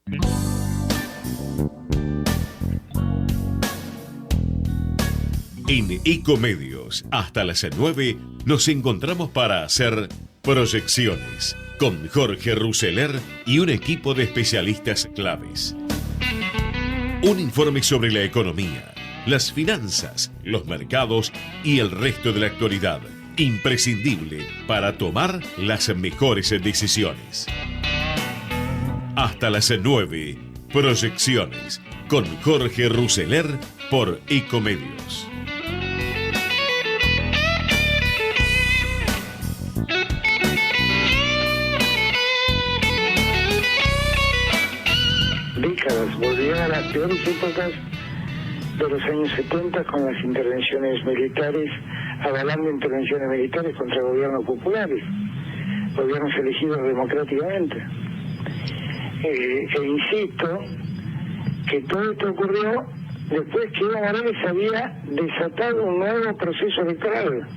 En Ecomedios, hasta las 9, nos encontramos para hacer proyecciones con Jorge Rousseler y un equipo de especialistas claves. Un informe sobre la economía, las finanzas, los mercados y el resto de la actualidad, imprescindible para tomar las mejores decisiones. Hasta las 9, proyecciones con Jorge Rousseler por Ecomedios. Décadas, volvieron a las peores épocas de los años 70 con las intervenciones militares, avalando intervenciones militares contra gobiernos populares, gobiernos elegidos democráticamente. E insisto que todo esto ocurrió después que Evo Morales había desatado un nuevo proceso electoral.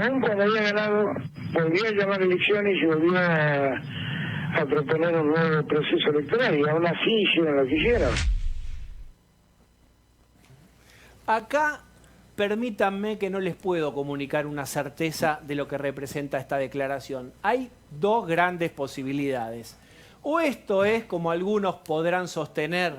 Aún cuando había ganado, volvió a llamar elecciones y volvió a proponer un nuevo proceso electoral, y aún así hicieron lo que hicieron. Acá, permítanme que no les puedo comunicar una certeza de lo que representa esta declaración. Hay dos grandes posibilidades. O esto es, como algunos podrán sostener,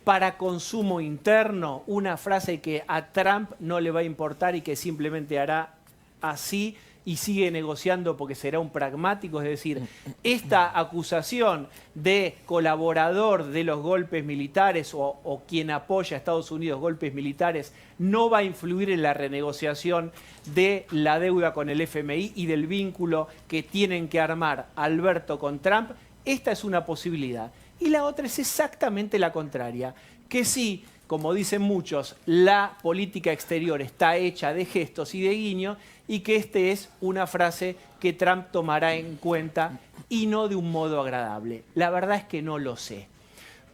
para consumo interno, una frase que a Trump no le va a importar y que simplemente hará así y sigue negociando porque será un pragmático. Es decir, esta acusación de colaborador de los golpes militares o quien apoya a Estados Unidos golpes militares no va a influir en la renegociación de la deuda con el FMI y del vínculo que tienen que armar Alberto con Trump. Esta es una posibilidad. Y la otra es exactamente la contraria, que sí, como dicen muchos, la política exterior está hecha de gestos y de guiños y que esta es una frase que Trump tomará en cuenta y no de un modo agradable. La verdad es que no lo sé.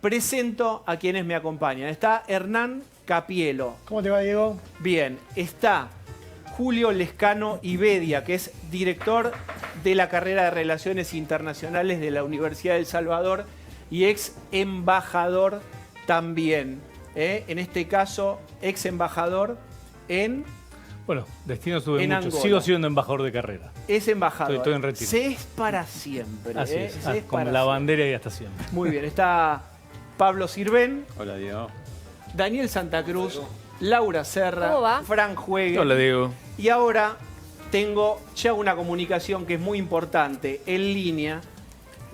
Presento a quienes me acompañan. Está Hernán Capielo. ¿Cómo te va, Diego? Bien. Está Julio Lescano Ibedia, que es director de la carrera de Relaciones Internacionales de la Universidad de El Salvador y ex embajador también. En este caso, ex embajador en... Bueno, destino estuve mucho. Angola. Sigo siendo embajador de carrera. Es embajador. Estoy en retiro. Se es para siempre. Así es. Se es Con para la siempre. bandera y hasta siempre. Muy bien. Está Pablo Sirven. Hola, Diego. Daniel Santa Cruz. Laura Serra. ¿Cómo va? Fran Juegue. Hola, Diego. Y ahora tengo ya una comunicación que es muy importante en línea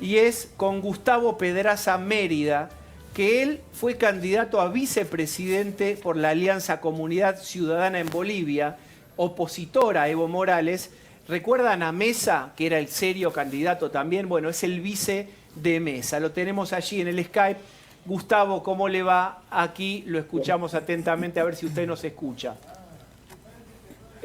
y es con Gustavo Pedraza Mérida, que él fue candidato a vicepresidente por la Alianza Comunidad Ciudadana en Bolivia, opositora a Evo Morales. ¿Recuerdan a Mesa, que era el serio candidato también? Bueno, es el vice de Mesa. Lo tenemos allí en el Skype. Gustavo, ¿cómo le va? Aquí lo escuchamos atentamente, a ver si usted nos escucha.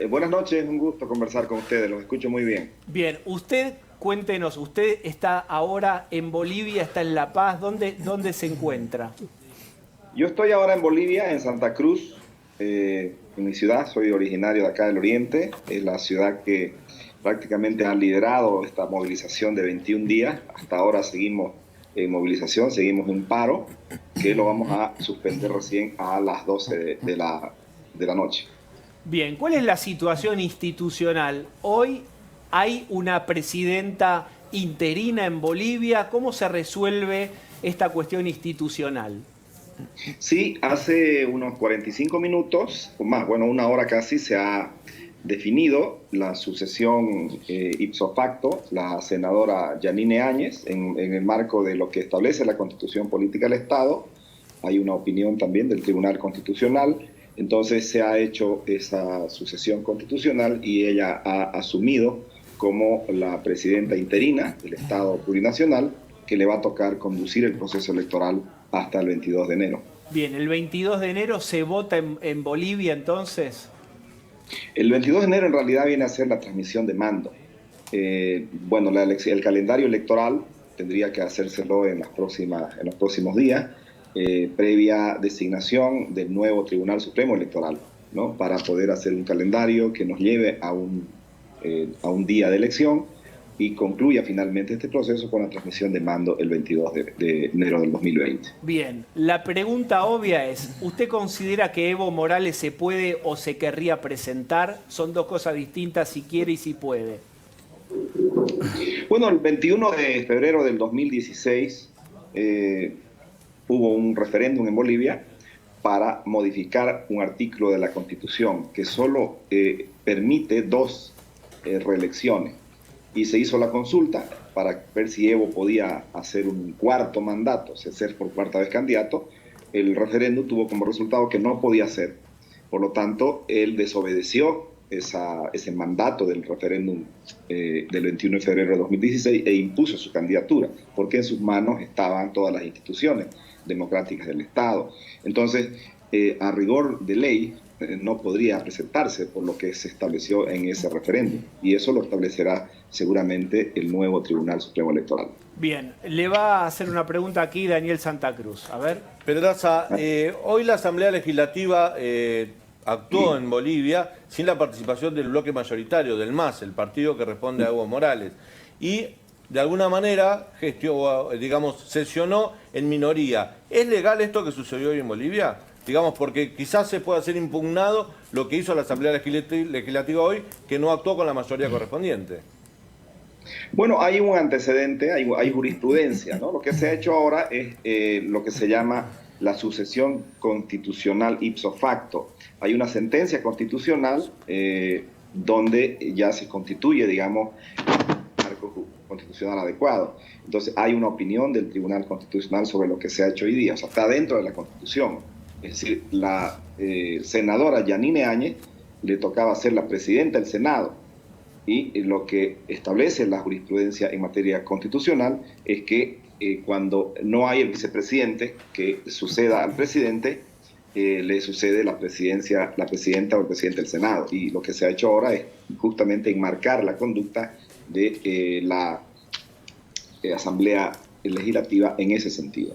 Buenas noches, un gusto conversar con ustedes, los escucho muy bien. Bien, usted, cuéntenos, usted está ahora en Bolivia, está en La Paz, ¿dónde se encuentra? Yo estoy ahora en Bolivia, en Santa Cruz, en mi ciudad, soy originario de acá del Oriente, es la ciudad que prácticamente ha liderado esta movilización de 21 días, hasta ahora seguimos en movilización, seguimos en paro, que lo vamos a suspender recién a las 12 de la noche. Bien, ¿cuál es la situación institucional? Hoy hay una presidenta interina en Bolivia. ¿Cómo se resuelve esta cuestión institucional? Sí, hace unos 45 minutos, o más, bueno, una hora casi, se ha definido la sucesión ipso facto, la senadora Yanine Áñez, en el marco de lo que establece la Constitución Política del Estado. Hay una opinión también del Tribunal Constitucional. Entonces se ha hecho esa sucesión constitucional y ella ha asumido como la presidenta interina del Estado plurinacional, que le va a tocar conducir el proceso electoral hasta el 22 de enero. Bien, el 22 de enero se vota en Bolivia entonces. El 22 de enero en realidad viene a ser la transmisión de mando. Bueno, el calendario electoral tendría que hacérselo en los próximos días, previa designación del nuevo Tribunal Supremo Electoral, ¿no? Para poder hacer un calendario que nos lleve a un día de elección y concluya finalmente este proceso con la transmisión de mando el 22 de enero del 2020. Bien, la pregunta obvia es, ¿usted considera que Evo Morales se puede o se querría presentar? Son dos cosas distintas, si quiere y si puede. Bueno, el 21 de febrero del 2016 hubo un referéndum en Bolivia para modificar un artículo de la Constitución que solo permite 2 reelecciones. Y se hizo la consulta para ver si Evo podía hacer un cuarto mandato, ser por cuarta vez candidato. El referéndum tuvo como resultado que no podía ser. Por lo tanto, él desobedeció ese mandato del referéndum del 21 de febrero de 2016 e impuso su candidatura, porque en sus manos estaban todas las instituciones democráticas del Estado. Entonces, a rigor de ley, no podría presentarse por lo que se estableció en ese referéndum, y eso lo establecerá seguramente el nuevo Tribunal Supremo Electoral. Bien, le va a hacer una pregunta aquí Daniel Santa Cruz. A ver. Pedraza, hoy la Asamblea Legislativa actuó en Bolivia sin la participación del bloque mayoritario, del MAS, el partido que responde a Evo Morales, y de alguna manera sesionó en minoría. ¿Es legal esto que sucedió hoy en Bolivia? Digamos, porque quizás se pueda ser impugnado lo que hizo la Asamblea Legislativa hoy, que no actuó con la mayoría correspondiente. Bueno, hay un antecedente, hay jurisprudencia, ¿no? Lo que se ha hecho ahora es lo que se llama la sucesión constitucional ipso facto. Hay una sentencia constitucional donde ya se constituye, digamos, un marco constitucional adecuado. Entonces hay una opinión del Tribunal Constitucional sobre lo que se ha hecho hoy día, o sea, está dentro de la Constitución. Es decir, la senadora Yanine Áñez le tocaba ser la presidenta del Senado, y lo que establece la jurisprudencia en materia constitucional es que cuando no hay el vicepresidente que suceda al presidente, le sucede la presidenta o el presidente del Senado. Y lo que se ha hecho ahora es justamente enmarcar la conducta de la Asamblea Legislativa en ese sentido.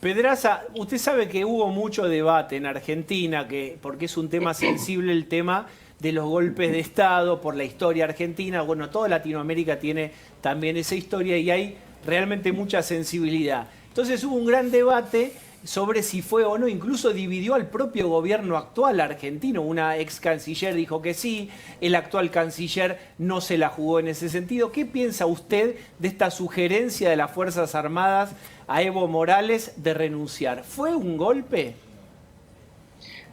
Pedraza, usted sabe que hubo mucho debate en Argentina, porque es un tema sensible el tema de los golpes de Estado por la historia argentina. Bueno, toda Latinoamérica tiene también esa historia y hay realmente mucha sensibilidad. Entonces hubo un gran debate sobre si fue o no, incluso dividió al propio gobierno actual argentino. Una ex canciller dijo que sí, el actual canciller no se la jugó en ese sentido. ¿Qué piensa usted de esta sugerencia de las Fuerzas Armadas a Evo Morales de renunciar? ¿Fue un golpe?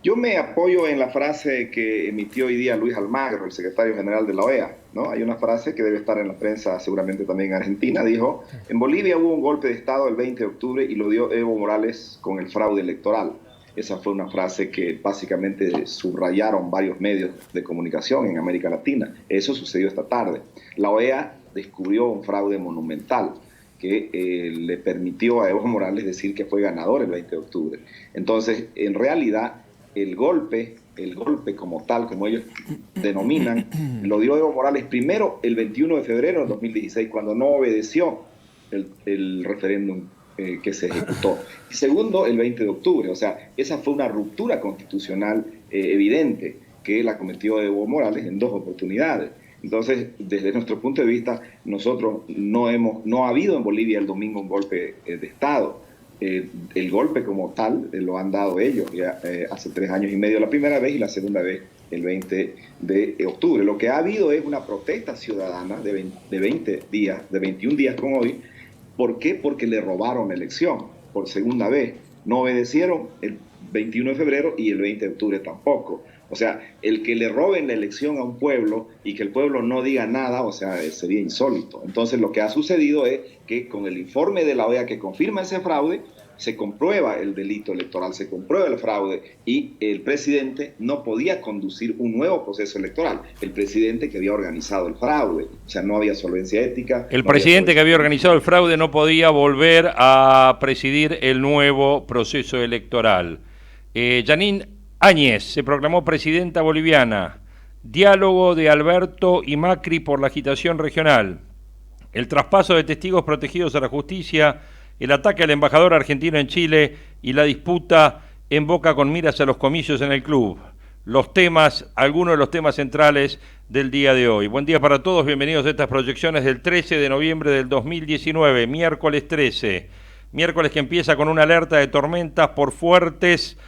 Yo me apoyo en la frase que emitió hoy día Luis Almagro, el secretario general de la OEA, ¿no? Hay una frase que debe estar en la prensa seguramente también en Argentina. Dijo: en Bolivia hubo un golpe de Estado el 20 de octubre y lo dio Evo Morales con el fraude electoral. Esa fue una frase que básicamente subrayaron varios medios de comunicación en América Latina. Eso sucedió esta tarde. La OEA descubrió un fraude monumental que le permitió a Evo Morales decir que fue ganador el 20 de octubre. Entonces, en realidad, el golpe como tal, como ellos denominan, lo dio Evo Morales primero el 21 de febrero de 2016, cuando no obedeció el referéndum que se ejecutó. Y segundo, el 20 de octubre. O sea, esa fue una ruptura constitucional evidente que la cometió Evo Morales en 2 oportunidades. Entonces, desde nuestro punto de vista, nosotros no ha habido en Bolivia el domingo un golpe de Estado. El golpe como tal lo han dado ellos ya hace 3 años y medio la primera vez y la segunda vez el 20 de octubre. Lo que ha habido es una protesta ciudadana de 21 días con hoy. ¿Por qué? Porque le robaron la elección por segunda vez. No obedecieron el 21 de febrero y el 20 de octubre tampoco. O sea, el que le roben la elección a un pueblo y que el pueblo no diga nada, o sea, sería insólito. Entonces, lo que ha sucedido es que con el informe de la OEA que confirma ese fraude, se comprueba el delito electoral, se comprueba el fraude y el presidente no podía conducir un nuevo proceso electoral. El presidente que había organizado el fraude, o sea, no había solvencia ética. El presidente que había organizado el fraude no podía volver a presidir el nuevo proceso electoral. Yanine Áñez se proclamó presidenta boliviana. Diálogo de Alberto y Macri por la agitación regional. El traspaso de testigos protegidos a la justicia, el ataque al embajador argentino en Chile y la disputa en Boca con miras a los comicios en el club. algunos de los temas centrales del día de hoy. Buen día para todos, bienvenidos a estas proyecciones del 13 de noviembre del 2019, miércoles 13. Miércoles que empieza con una alerta de tormentas por fuertes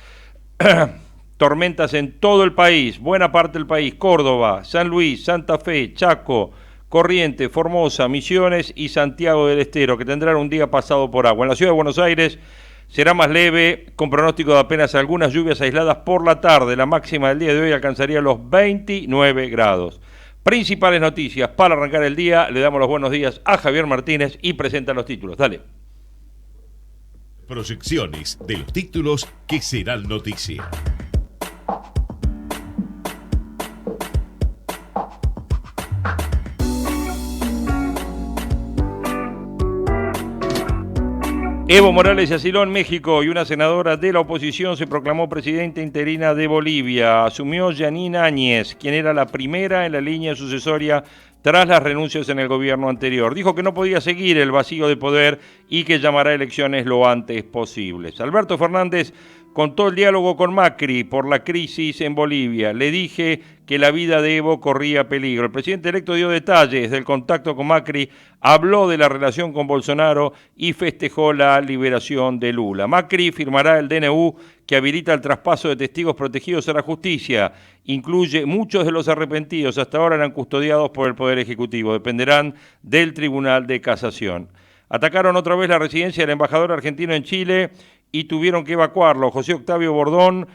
tormentas en todo el país, buena parte del país, Córdoba, San Luis, Santa Fe, Chaco, Corrientes, Formosa, Misiones y Santiago del Estero, que tendrán un día pasado por agua. En la ciudad de Buenos Aires será más leve, con pronóstico de apenas algunas lluvias aisladas por la tarde. La máxima del día de hoy alcanzaría los 29 grados. Principales noticias para arrancar el día. Le damos los buenos días a Javier Martínez y presenta los títulos. Dale. Proyecciones de los títulos que serán noticia. Evo Morales se asiló en México y una senadora de la oposición se proclamó presidenta interina de Bolivia. Asumió Jeanine Áñez, quien era la primera en la línea sucesoria tras las renuncias en el gobierno anterior. Dijo que no podía seguir el vacío de poder y que llamará a elecciones lo antes posible. Alberto Fernández contó el diálogo con Macri por la crisis en Bolivia. Le dije que la vida de Evo corría peligro. El presidente electo dio detalles del contacto con Macri, habló de la relación con Bolsonaro y festejó la liberación de Lula. Macri firmará el DNU que habilita el traspaso de testigos protegidos a la justicia. Incluye muchos de los arrepentidos, hasta ahora eran custodiados por el Poder Ejecutivo, dependerán del Tribunal de Casación. Atacaron otra vez la residencia del embajador argentino en Chile y tuvieron que evacuarlo. José Octavio Bordón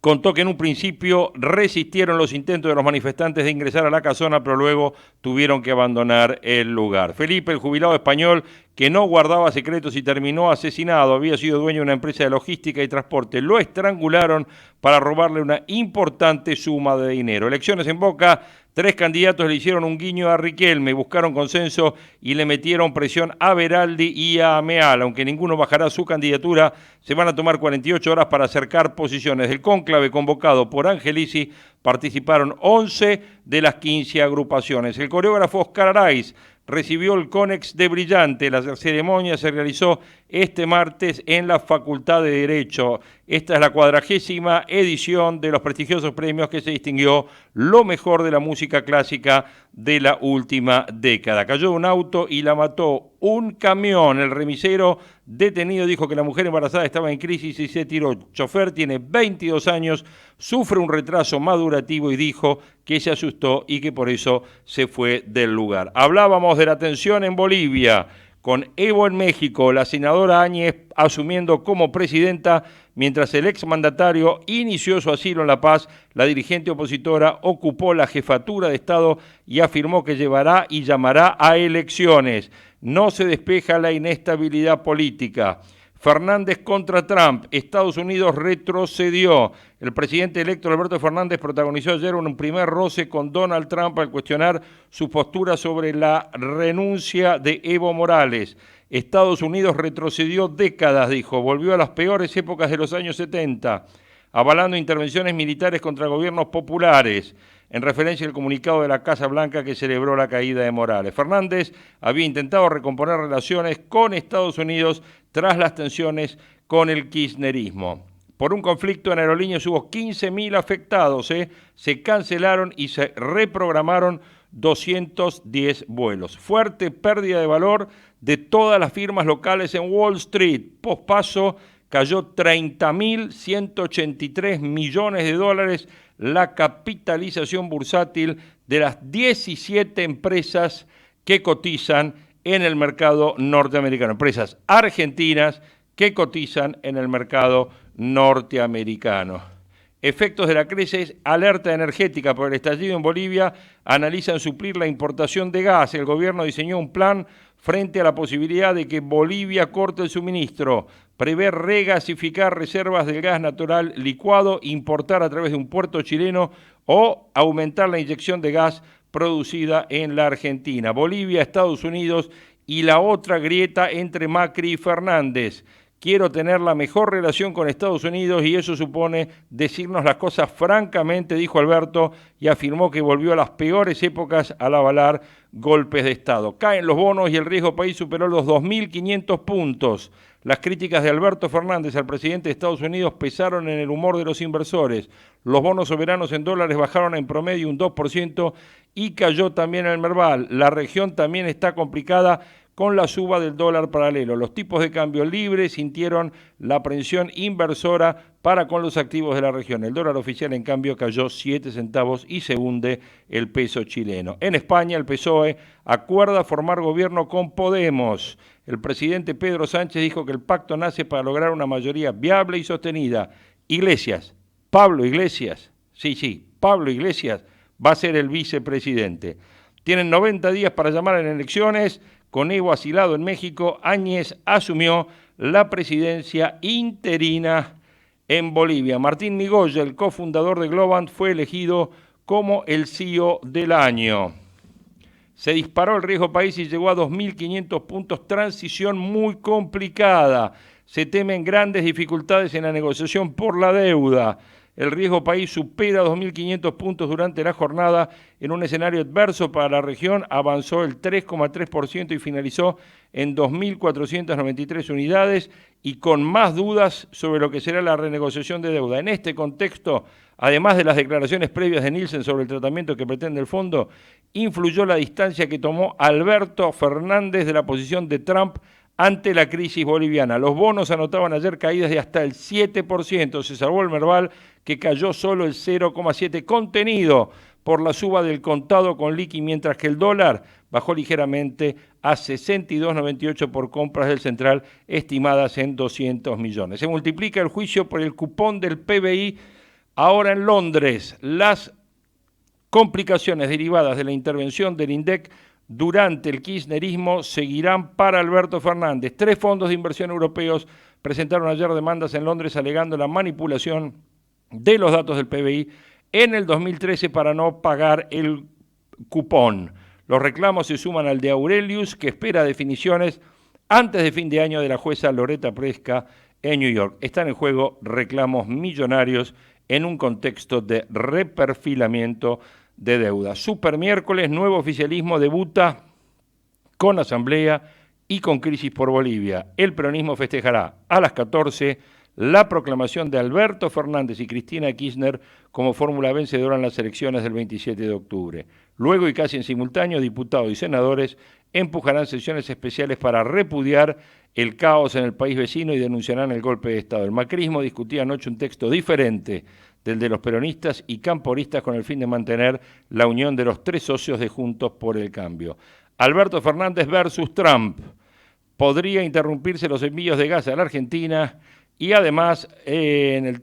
contó que en un principio resistieron los intentos de los manifestantes de ingresar a la casona, pero luego tuvieron que abandonar el lugar. Felipe, el jubilado español que no guardaba secretos y terminó asesinado, había sido dueño de una empresa de logística y transporte. Lo estrangularon para robarle una importante suma de dinero. Elecciones en Boca. 3 candidatos le hicieron un guiño a Riquelme, buscaron consenso y le metieron presión a Beraldi y a Meal. Aunque ninguno bajará su candidatura, se van a tomar 48 horas para acercar posiciones. Del cónclave convocado por Angelici participaron 11 de las 15 agrupaciones. El coreógrafo Oscar Araiz recibió el Conex de Brillante. La ceremonia se realizó este martes en la Facultad de Derecho. Esta es la 40ª edición de los prestigiosos premios que se distinguió lo mejor de la música clásica de la última década. Cayó un auto y la mató un camión. El remisero detenido dijo que la mujer embarazada estaba en crisis y se tiró. El chofer tiene 22 años, sufre un retraso madurativo y dijo que se asustó y que por eso se fue del lugar. Hablábamos de la tensión en Bolivia, con Evo en México, la senadora Áñez asumiendo como presidenta, mientras el exmandatario inició su asilo en La Paz. La dirigente opositora ocupó la jefatura de Estado y afirmó que llevará y llamará a elecciones. No se despeja la inestabilidad política. Fernández contra Trump. Estados Unidos retrocedió. El presidente electo Alberto Fernández protagonizó ayer un primer roce con Donald Trump al cuestionar su postura sobre la renuncia de Evo Morales. Estados Unidos retrocedió décadas, dijo, volvió a las peores épocas de los años 70, avalando intervenciones militares contra gobiernos populares, en referencia al comunicado de la Casa Blanca que celebró la caída de Morales. Fernández había intentado recomponer relaciones con Estados Unidos tras las tensiones con el kirchnerismo. Por un conflicto en aerolíneas hubo 15.000 afectados, se cancelaron y se reprogramaron 210 vuelos. Fuerte pérdida de valor de todas las firmas locales en Wall Street. Pospaso cayó 30.183 millones de dólares la capitalización bursátil de las 17 empresas que cotizan en el mercado norteamericano. Empresas argentinas que cotizan en el mercado norteamericano. Efectos de la crisis, alerta energética por el estallido en Bolivia, analizan suplir la importación de gas. El gobierno diseñó un plan frente a la posibilidad de que Bolivia corte el suministro, prevé regasificar reservas del gas natural licuado, importar a través de un puerto chileno o aumentar la inyección de gas producida en la Argentina. Bolivia, Estados Unidos y la otra grieta entre Macri y Fernández. Quiero tener la mejor relación con Estados Unidos y eso supone decirnos las cosas francamente, dijo Alberto, y afirmó que volvió a las peores épocas al avalar golpes de Estado. Caen los bonos y el riesgo país superó los 2.500 puntos. Las críticas de Alberto Fernández al presidente de Estados Unidos pesaron en el humor de los inversores. Los bonos soberanos en dólares bajaron en promedio un 2% y cayó también el Merval. La región también está complicada con la suba del dólar paralelo. Los tipos de cambio libres sintieron la presión inversora para con los activos de la región. El dólar oficial, en cambio, cayó 7 centavos y se hunde el peso chileno. En España, el PSOE acuerda formar gobierno con Podemos. El presidente Pedro Sánchez dijo que el pacto nace para lograr una mayoría viable y sostenida. Pablo Iglesias va a ser el vicepresidente. Tienen 90 días para llamar en elecciones. Con Evo asilado en México, Áñez asumió la presidencia interina en Bolivia. Martín Migoya, el cofundador de Globant, fue elegido como el CEO del año. Se disparó el riesgo país y llegó a 2.500 puntos, transición muy complicada. Se temen grandes dificultades en la negociación por la deuda. El riesgo país supera 2.500 puntos durante la jornada en un escenario adverso para la región. Avanzó el 3,3% y finalizó en 2.493 unidades y con más dudas sobre lo que será la renegociación de deuda. En este contexto, además de las declaraciones previas de Nielsen sobre el tratamiento que pretende el fondo, influyó la distancia que tomó Alberto Fernández de la posición de Trump ante la crisis boliviana. Los bonos anotaban ayer caídas de hasta el 7%. Se salvó el Merval, que cayó solo el 0,7%, contenido por la suba del contado con liqui, mientras que el dólar bajó ligeramente a 62,98 por compras del Central, estimadas en 200 millones. Se multiplica el juicio por el cupón del PBI ahora en Londres. Las complicaciones derivadas de la intervención del INDEC durante el kirchnerismo seguirán para Alberto Fernández. 3 fondos de inversión europeos presentaron ayer demandas en Londres alegando la manipulación de los datos del PBI en el 2013 para no pagar el cupón. Los reclamos se suman al de Aurelius, que espera definiciones antes de fin de año de la jueza Loretta Preska en New York. Están en juego reclamos millonarios en un contexto de reperfilamiento de deuda. Super miércoles, nuevo oficialismo debuta con asamblea y con crisis por Bolivia. El peronismo festejará a las 14 la proclamación de Alberto Fernández y Cristina Kirchner como fórmula vencedora en las elecciones del 27 de octubre. Luego y casi en simultáneo, diputados y senadores empujarán sesiones especiales para repudiar el caos en el país vecino y denunciarán el golpe de Estado. El macrismo discutía anoche un texto diferente del de los peronistas y camporistas con el fin de mantener la unión de los 3 socios de Juntos por el Cambio. Alberto Fernández versus Trump. Podría interrumpirse los envíos de gas a la Argentina y además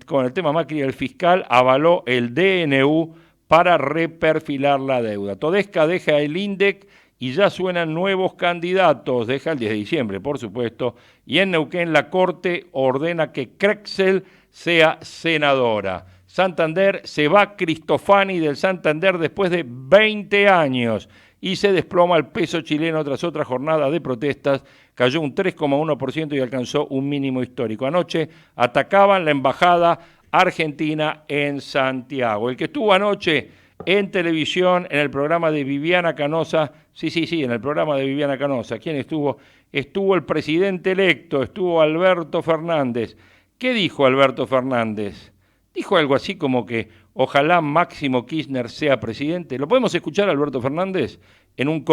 con el tema Macri, el fiscal avaló el DNU para reperfilar la deuda. Todesca deja el INDEC y ya suenan nuevos candidatos. Deja el 10 de diciembre, por supuesto. Y en Neuquén la Corte ordena que Crexel sea senadora. Santander, se va Cristofani del Santander después de 20 años y se desploma el peso chileno tras otra jornada de protestas. Cayó un 3,1% y alcanzó un mínimo histórico. Anoche atacaban la embajada argentina en Santiago. El que estuvo anoche en televisión, en el programa de Viviana Canosa, en el programa de Viviana Canosa, ¿quién estuvo? Estuvo el presidente electo, estuvo Alberto Fernández. ¿Qué dijo Alberto Fernández? Dijo algo así como que ojalá Máximo Kirchner sea presidente. ¿Lo podemos escuchar, Alberto Fernández, en un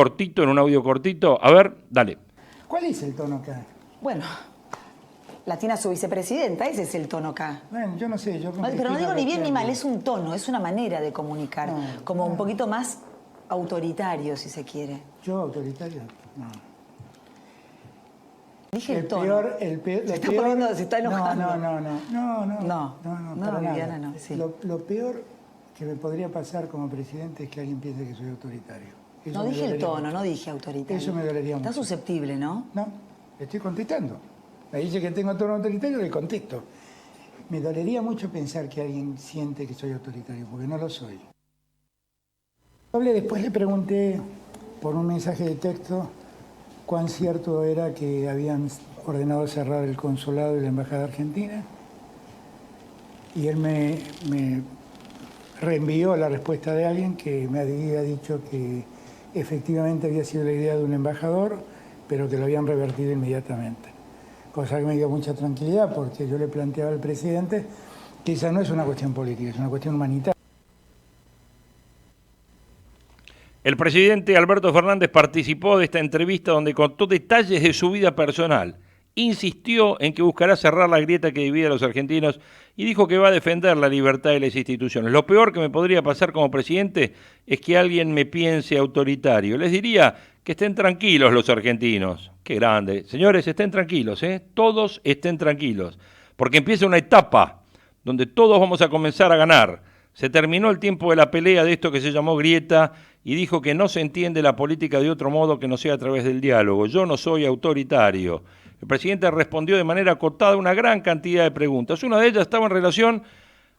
audio cortito? A ver, dale. ¿Cuál es el tono acá? Bueno, la tiene a su vicepresidenta, ese es el tono acá. Bueno, yo no sé. Pero no digo ni bien ni mal, es un tono, es una manera de comunicar, como un poquito más autoritario, si se quiere. ¿Yo autoritario? No. Dije el tono. Se está enojando. No, Viviana, no. Sí. Lo peor que me podría pasar como presidente es que alguien piense que soy autoritario. Eso no dije el tono, no dije autoritario. Eso me dolería mucho. Está susceptible, ¿no? No, le estoy contestando. Me dice que tengo tono autoritario, le contesto. Me dolería mucho pensar que alguien siente que soy autoritario, porque no lo soy. Después le pregunté por un mensaje de texto cuán cierto era que habían ordenado cerrar el consulado y la embajada argentina. Y él me reenvió la respuesta de alguien que me había dicho que efectivamente había sido la idea de un embajador, pero que lo habían revertido inmediatamente. Cosa que me dio mucha tranquilidad, porque yo le planteaba al presidente que esa no es una cuestión política, es una cuestión humanitaria. El presidente Alberto Fernández participó de esta entrevista donde contó detalles de su vida personal. Insistió en que buscará cerrar la grieta que divide a los argentinos y dijo que va a defender la libertad de las instituciones. Lo peor que me podría pasar como presidente es que alguien me piense autoritario. Les diría que estén tranquilos los argentinos. Qué grande. Señores, estén tranquilos, todos estén tranquilos. Porque empieza una etapa donde todos vamos a comenzar a ganar. Se terminó el tiempo de la pelea de esto que se llamó grieta y dijo que no se entiende la política de otro modo que no sea a través del diálogo. Yo no soy autoritario. El presidente respondió de manera acotada a una gran cantidad de preguntas. Una de ellas estaba en relación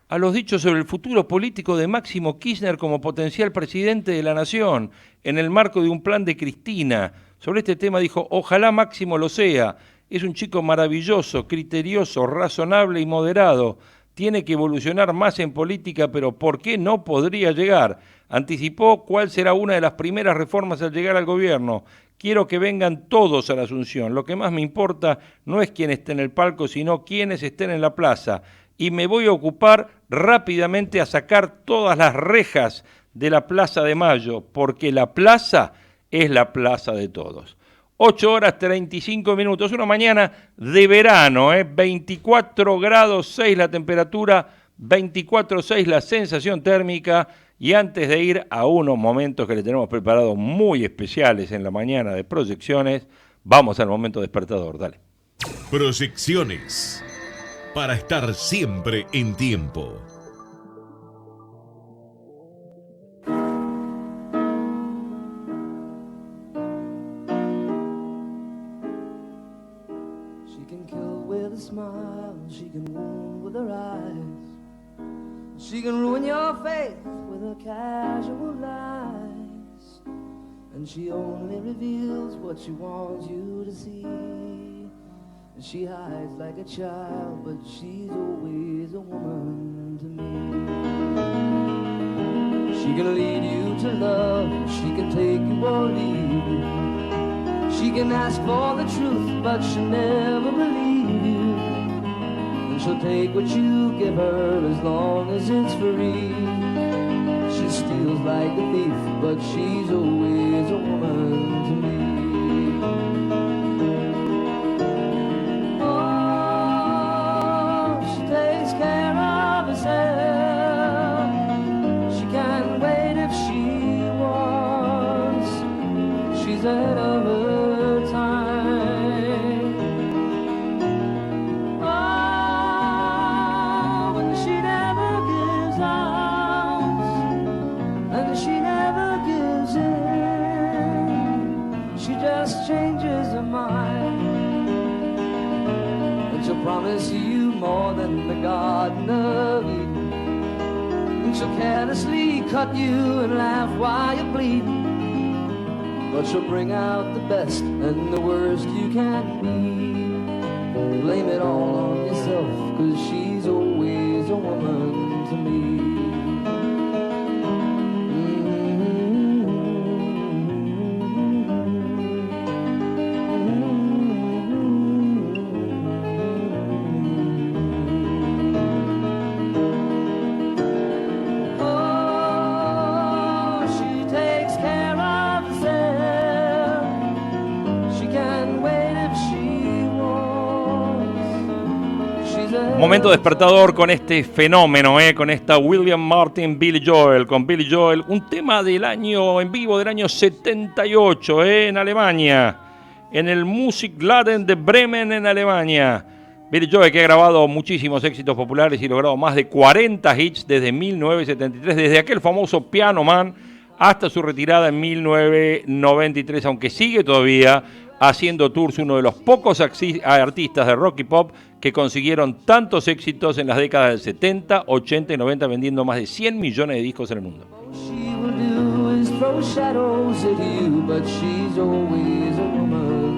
a los dichos sobre el futuro político de Máximo Kirchner como potencial presidente de la Nación, en el marco de un plan de Cristina. Sobre este tema dijo, ojalá Máximo lo sea. Es un chico maravilloso, criterioso, razonable y moderado. Tiene que evolucionar más en política, pero ¿por qué no podría llegar? Anticipó cuál será una de las primeras reformas al llegar al gobierno. Quiero que vengan todos a la Asunción. Lo que más me importa no es quién esté en el palco, sino quiénes estén en la plaza. Y me voy a ocupar rápidamente a sacar todas las rejas de la Plaza de Mayo, porque la plaza es la plaza de todos. 8 horas 35 minutos, una mañana de verano, 24 grados 6 la temperatura, 24,6 la sensación térmica. Y antes de ir a unos momentos que le tenemos preparados muy especiales en la mañana de proyecciones, vamos al momento despertador, dale. Proyecciones, para estar siempre en tiempo. She can kill with a smile, she can wound with her eyes, she can ruin your faith with her casual lies, and she only reveals what she wants you to see, and she hides like a child, but she's always a woman to me. She can lead you to love, she can take you or leave you, she can ask for the truth, but she'll never believe you, and she'll take what you give her as long as it's free. She steals like a thief, but she's always a woman to me. Oh, she takes care of herself. She can't wait if she wants. She's ahead of her time. Oh, and she never gives out, and she never gives in. She just changes her mind, and she'll promise you more than the Garden of Eden, and she'll carelessly cut you and laugh while you bleed, but she'll bring out the best and the worst you can be. Blame it all on yourself, 'cause she's always a woman to me. Oh, she takes care of herself. She can't wait if she wants. She's a Momento despertador con este fenómeno, con esta William Martin, Billy Joel, con Billy Joel, un tema del año en vivo del año 78, en Alemania, en el Musikgladen de Bremen, en Alemania. Billy Joel, que ha grabado muchísimos éxitos populares y logrado más de 40 hits desde 1973, desde aquel famoso Piano Man hasta su retirada en 1993, aunque sigue todavía haciendo tours, uno de los pocos artistas de rock y pop que consiguieron tantos éxitos en las décadas del 70, 80 y 90, vendiendo más de 100 millones de discos en el mundo. she will do is throw shadows at you, but she's always a woman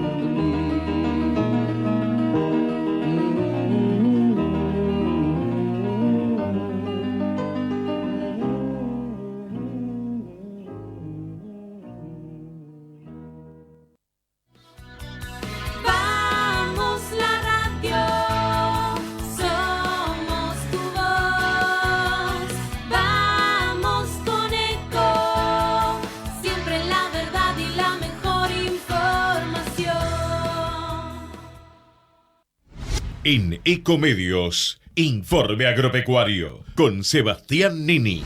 En Ecomedios, Informe Agropecuario, con Sebastián Nini.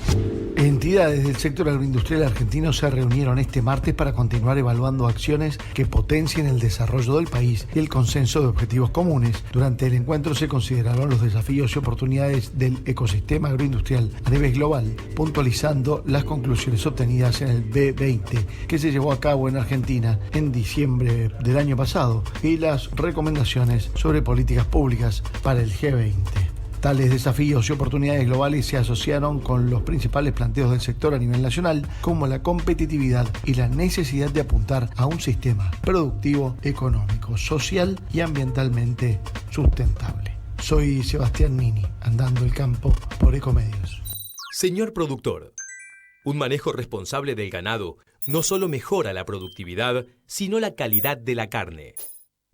Entidades del sector agroindustrial argentino se reunieron este martes para continuar evaluando acciones que potencien el desarrollo del país y el consenso de objetivos comunes. Durante el encuentro se consideraron los desafíos y oportunidades del ecosistema agroindustrial a nivel global, puntualizando las conclusiones obtenidas en el B20, que se llevó a cabo en Argentina en diciembre del año pasado, y las recomendaciones sobre políticas públicas para el G20. Tales desafíos y oportunidades globales se asociaron con los principales planteos del sector a nivel nacional, como la competitividad y la necesidad de apuntar a un sistema productivo, económico, social y ambientalmente sustentable. Soy Sebastián Nini, andando el campo por Ecomedios. Señor productor, un manejo responsable del ganado no solo mejora la productividad, sino la calidad de la carne.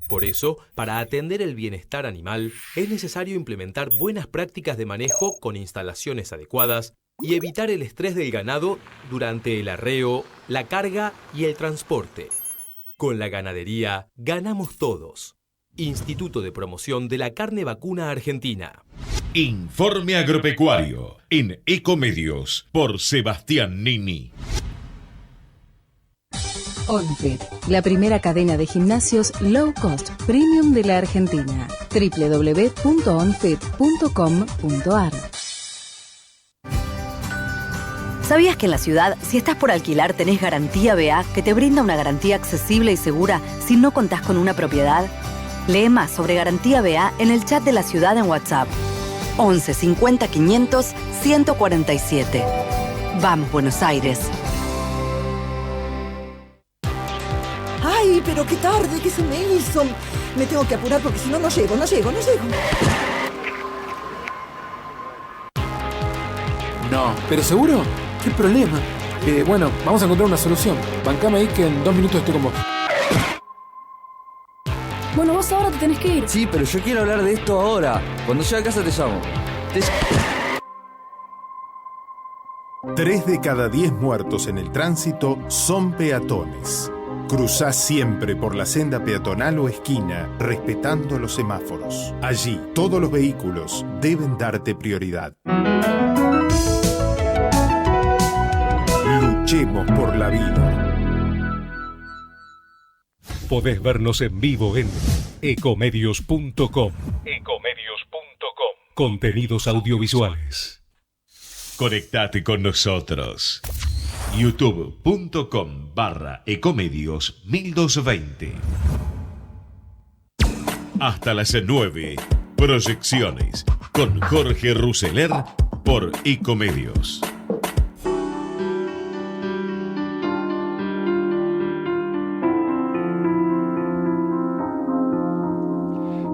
Por eso, para atender el bienestar animal, es necesario implementar buenas prácticas de manejo con instalaciones adecuadas y evitar el estrés del ganado durante el arreo, la carga y el transporte. Con la ganadería, ganamos todos. Instituto de Promoción de la Carne Vacuna Argentina. Informe Agropecuario, en Ecomedios, por Sebastián Nini. OnFit, la primera cadena de gimnasios low cost premium de la Argentina. www.onfit.com.ar. ¿Sabías que en la ciudad, si estás por alquilar, tenés Garantía BA, que te brinda una garantía accesible y segura si no contás con una propiedad? Lee más sobre Garantía BA en el chat de la ciudad en WhatsApp. 11 50 500 147. Vamos, Buenos Aires. ¡Ay, pero qué tarde que se me hizo! Me tengo que apurar porque si no, no llego. No, ¿pero seguro? ¿Qué problema? Bueno, vamos a encontrar una solución. Bancame ahí que en 2 minutos estoy con vos. Bueno, vos ahora te tenés que ir. Sí, pero yo quiero hablar de esto ahora. Cuando llegue a casa te llamo. 3 de cada 10 muertos en el tránsito son peatones. Cruzá siempre por la senda peatonal o esquina, respetando los semáforos. Allí, todos los vehículos deben darte prioridad. Luchemos por la vida. Podés vernos en vivo en ecomedios.com. Contenidos audiovisuales. Conectate con nosotros. youtube.com/ecomedios1220. Hasta las 9. Proyecciones con Jorge Ruseler por Ecomedios.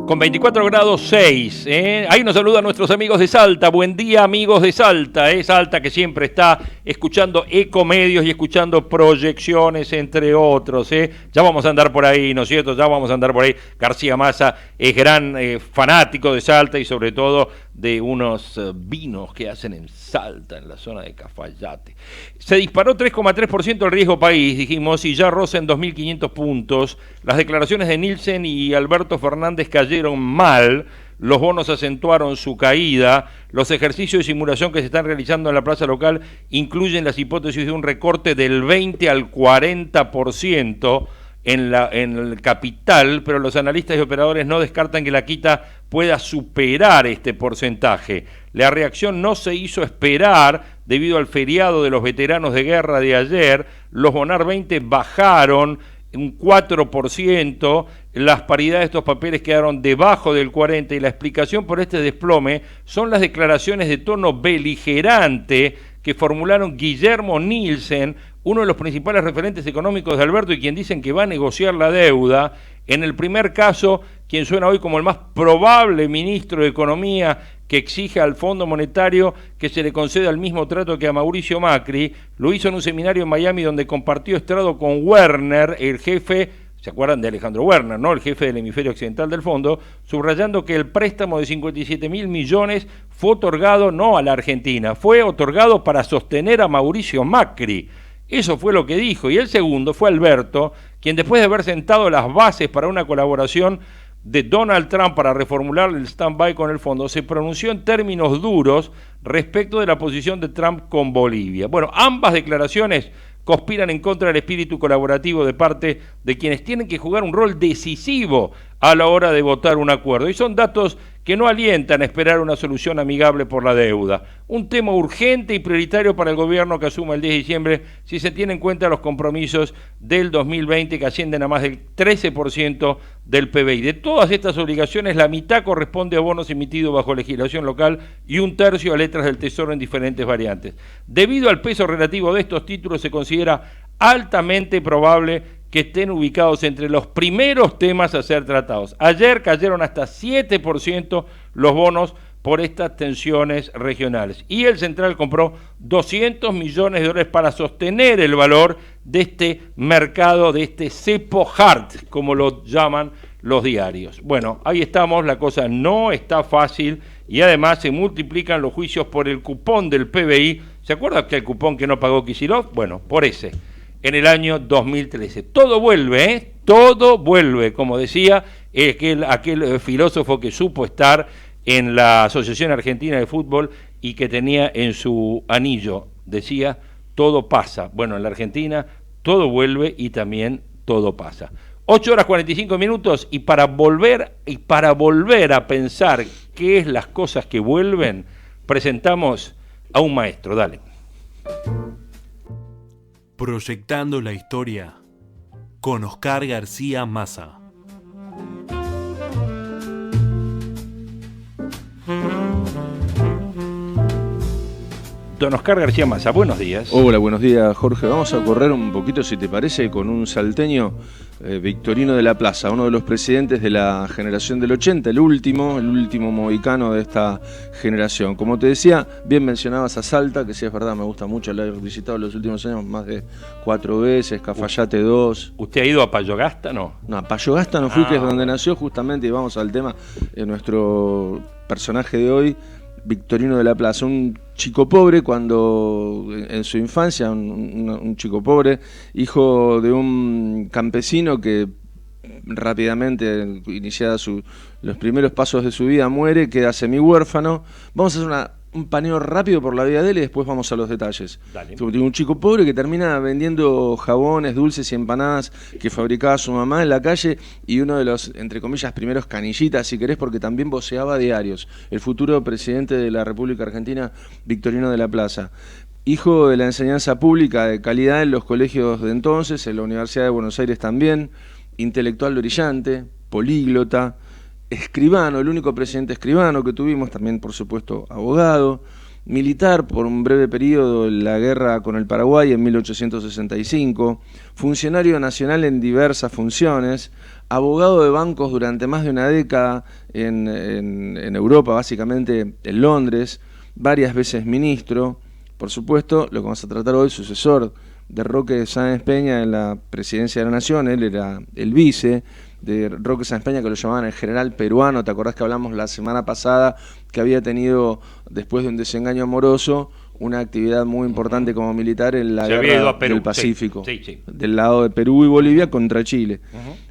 Con 24 grados 6. Ahí nos saludan nuestros amigos de Salta. Buen día, amigos de Salta. Salta que siempre está escuchando Ecomedios y escuchando Proyecciones, entre otros. Ya vamos a andar por ahí, ¿no es cierto? Ya vamos a andar por ahí. García Massa es gran fanático de Salta y sobre todo de unos vinos que hacen en Salta, en la zona de Cafayate. Se disparó 3,3% el riesgo país, dijimos, y ya roza en 2.500 puntos. Las declaraciones de Nielsen y Alberto Fernández cayeron mal. Los bonos acentuaron su caída. Los ejercicios de simulación que se están realizando en la plaza local incluyen las hipótesis de un recorte del 20 al 40% en el capital, pero los analistas y operadores no descartan que la quita pueda superar este porcentaje. La reacción no se hizo esperar debido al feriado de los veteranos de guerra de ayer. Los Bonar 20 bajaron un 4%, las paridades de estos papeles quedaron debajo del 40% y la explicación por este desplome son las declaraciones de tono beligerante que formularon Guillermo Nielsen, uno de los principales referentes económicos de Alberto y quien dicen que va a negociar la deuda. En el primer caso, quien suena hoy como el más probable ministro de Economía que exige al Fondo Monetario que se le conceda el mismo trato que a Mauricio Macri, lo hizo en un seminario en Miami donde compartió estrado con Werner, el jefe, ¿se acuerdan de Alejandro Werner, no? El jefe del hemisferio occidental del fondo, subrayando que el préstamo de 57.000 millones fue otorgado no a la Argentina, fue otorgado para sostener a Mauricio Macri. Eso fue lo que dijo. Y el segundo fue Alberto, quien después de haber sentado las bases para una colaboración de Donald Trump para reformular el stand-by con el fondo, se pronunció en términos duros respecto de la posición de Trump con Bolivia. Bueno, ambas declaraciones conspiran en contra del espíritu colaborativo de parte de quienes tienen que jugar un rol decisivo a la hora de votar un acuerdo. Y son datos que no alientan a esperar una solución amigable por la deuda. Un tema urgente y prioritario para el gobierno que asuma el 10 de diciembre si se tienen en cuenta los compromisos del 2020 que ascienden a más del 13% del PBI. De todas estas obligaciones, la mitad corresponde a bonos emitidos bajo legislación local y un tercio a letras del Tesoro en diferentes variantes. Debido al peso relativo de estos títulos, se considera altamente probable que estén ubicados entre los primeros temas a ser tratados. Ayer cayeron hasta 7% los bonos por estas tensiones regionales. Y el Central compró $200 millones para sostener el valor de este mercado, de este cepo hard, como lo llaman los diarios. Bueno, ahí estamos, la cosa no está fácil y además se multiplican los juicios por el cupón del PBI. ¿Se acuerdan que el cupón que no pagó Kicillof? Bueno, por ese. En el año 2013. Todo vuelve, todo vuelve, como decía aquel filósofo que supo estar en la Asociación Argentina de Fútbol y que tenía en su anillo, decía, todo pasa. Bueno, en la Argentina todo vuelve y también todo pasa. 8:45 y para volver a pensar qué es las cosas que vuelven, presentamos a un maestro. Dale. Proyectando la historia con Oscar García Massa. Don Oscar García Massa, buenos días. Hola, buenos días, Jorge. Vamos a correr un poquito, si te parece, con un salteño, Victorino de la Plaza, uno de los presidentes de la generación del 80, el último mohicano de esta generación. Como te decía, bien mencionabas a Salta, que sí es verdad, me gusta mucho, la he visitado en los últimos años más de 4 veces, Cafayate 2. ¿Usted ha ido a Payogasta, no? No, a Payogasta no fui, que es donde nació justamente, y vamos al tema, nuestro personaje de hoy, Victorino de la Plaza, un chico pobre cuando en su infancia, un chico pobre, hijo de un campesino que rápidamente, iniciadas los primeros pasos de su vida, muere, queda semihuérfano. Vamos a hacer un paneo rápido por la vida de él y después vamos a los detalles. Dale. Un chico pobre que termina vendiendo jabones, dulces y empanadas que fabricaba su mamá en la calle, y uno de los, entre comillas, primeros canillitas, si querés, porque también voceaba diarios. El futuro presidente de la República Argentina, Victorino de la Plaza. Hijo de la enseñanza pública de calidad en los colegios de entonces, en la Universidad de Buenos Aires también, intelectual brillante, políglota, escribano, el único presidente escribano que tuvimos, también por supuesto abogado, militar por un breve periodo en la guerra con el Paraguay en 1865, funcionario nacional en diversas funciones, abogado de bancos durante más de una década en Europa, básicamente en Londres, varias veces ministro, por supuesto, lo que vamos a tratar hoy, sucesor de Roque Sáenz Peña en la presidencia de la Nación. Él era el vice de Roque Sáenz Peña, que lo llamaban el general peruano. ¿Te acordás que hablamos la semana pasada que había tenido, después de un desengaño amoroso, una actividad muy importante como militar en la guerra del Pacífico, sí. Del lado de Perú y Bolivia contra Chile?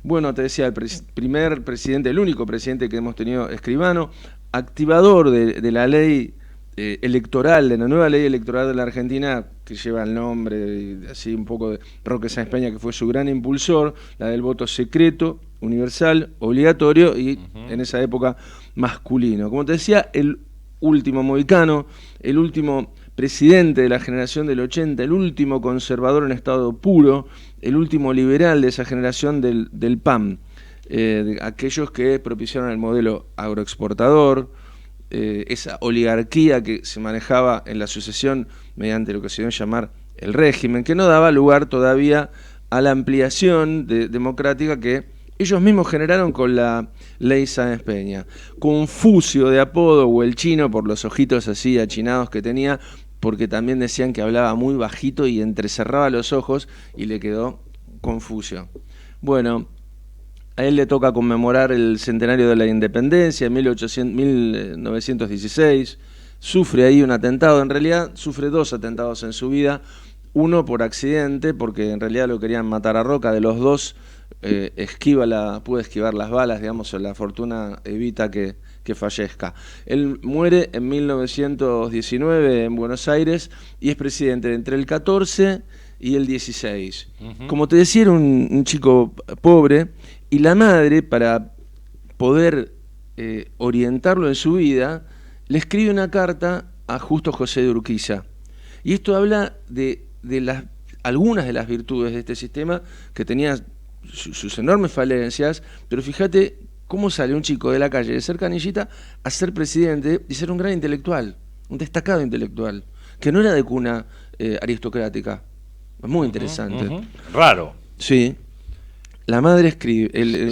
Bueno, te decía, el primer presidente, el único presidente que hemos tenido escribano, activador de la ley electoral, de la nueva ley electoral de la Argentina, que lleva el nombre así un poco de Roque Sáenz Peña, que fue su gran impulsor, la del voto secreto, universal, obligatorio y en esa época masculino. Como te decía, el último mohicano, el último presidente de la generación del 80, el último conservador en estado puro, el último liberal de esa generación del PAN, de aquellos que propiciaron el modelo agroexportador, esa oligarquía que se manejaba en la sucesión mediante lo que se dio a llamar el régimen, que no daba lugar todavía a la ampliación democrática que ellos mismos generaron con la ley Sáenz Peña. Confucio de apodo, o el chino, por los ojitos así achinados que tenía, porque también decían que hablaba muy bajito y entrecerraba los ojos, y le quedó Confucio. Bueno, a él le toca conmemorar el centenario de la independencia en 1916, sufre ahí un atentado, en realidad sufre 2 atentados en su vida, uno por accidente, porque en realidad lo querían matar a Roca. De los 2 puede esquivar las balas, digamos, o la fortuna evita que fallezca. Él muere en 1919 en Buenos Aires y es presidente entre el 14 y el 16. Como te decía, era un chico pobre, y la madre, para poder orientarlo en su vida, le escribe una carta a Justo José de Urquiza. Y esto habla de algunas de las virtudes de este sistema, que tenía sus enormes falencias, pero fíjate cómo sale un chico de la calle de ser canillita a ser presidente y ser un gran intelectual, un destacado intelectual, que no era de cuna aristocrática. Es muy interesante. Raro. Sí. La madre escribe...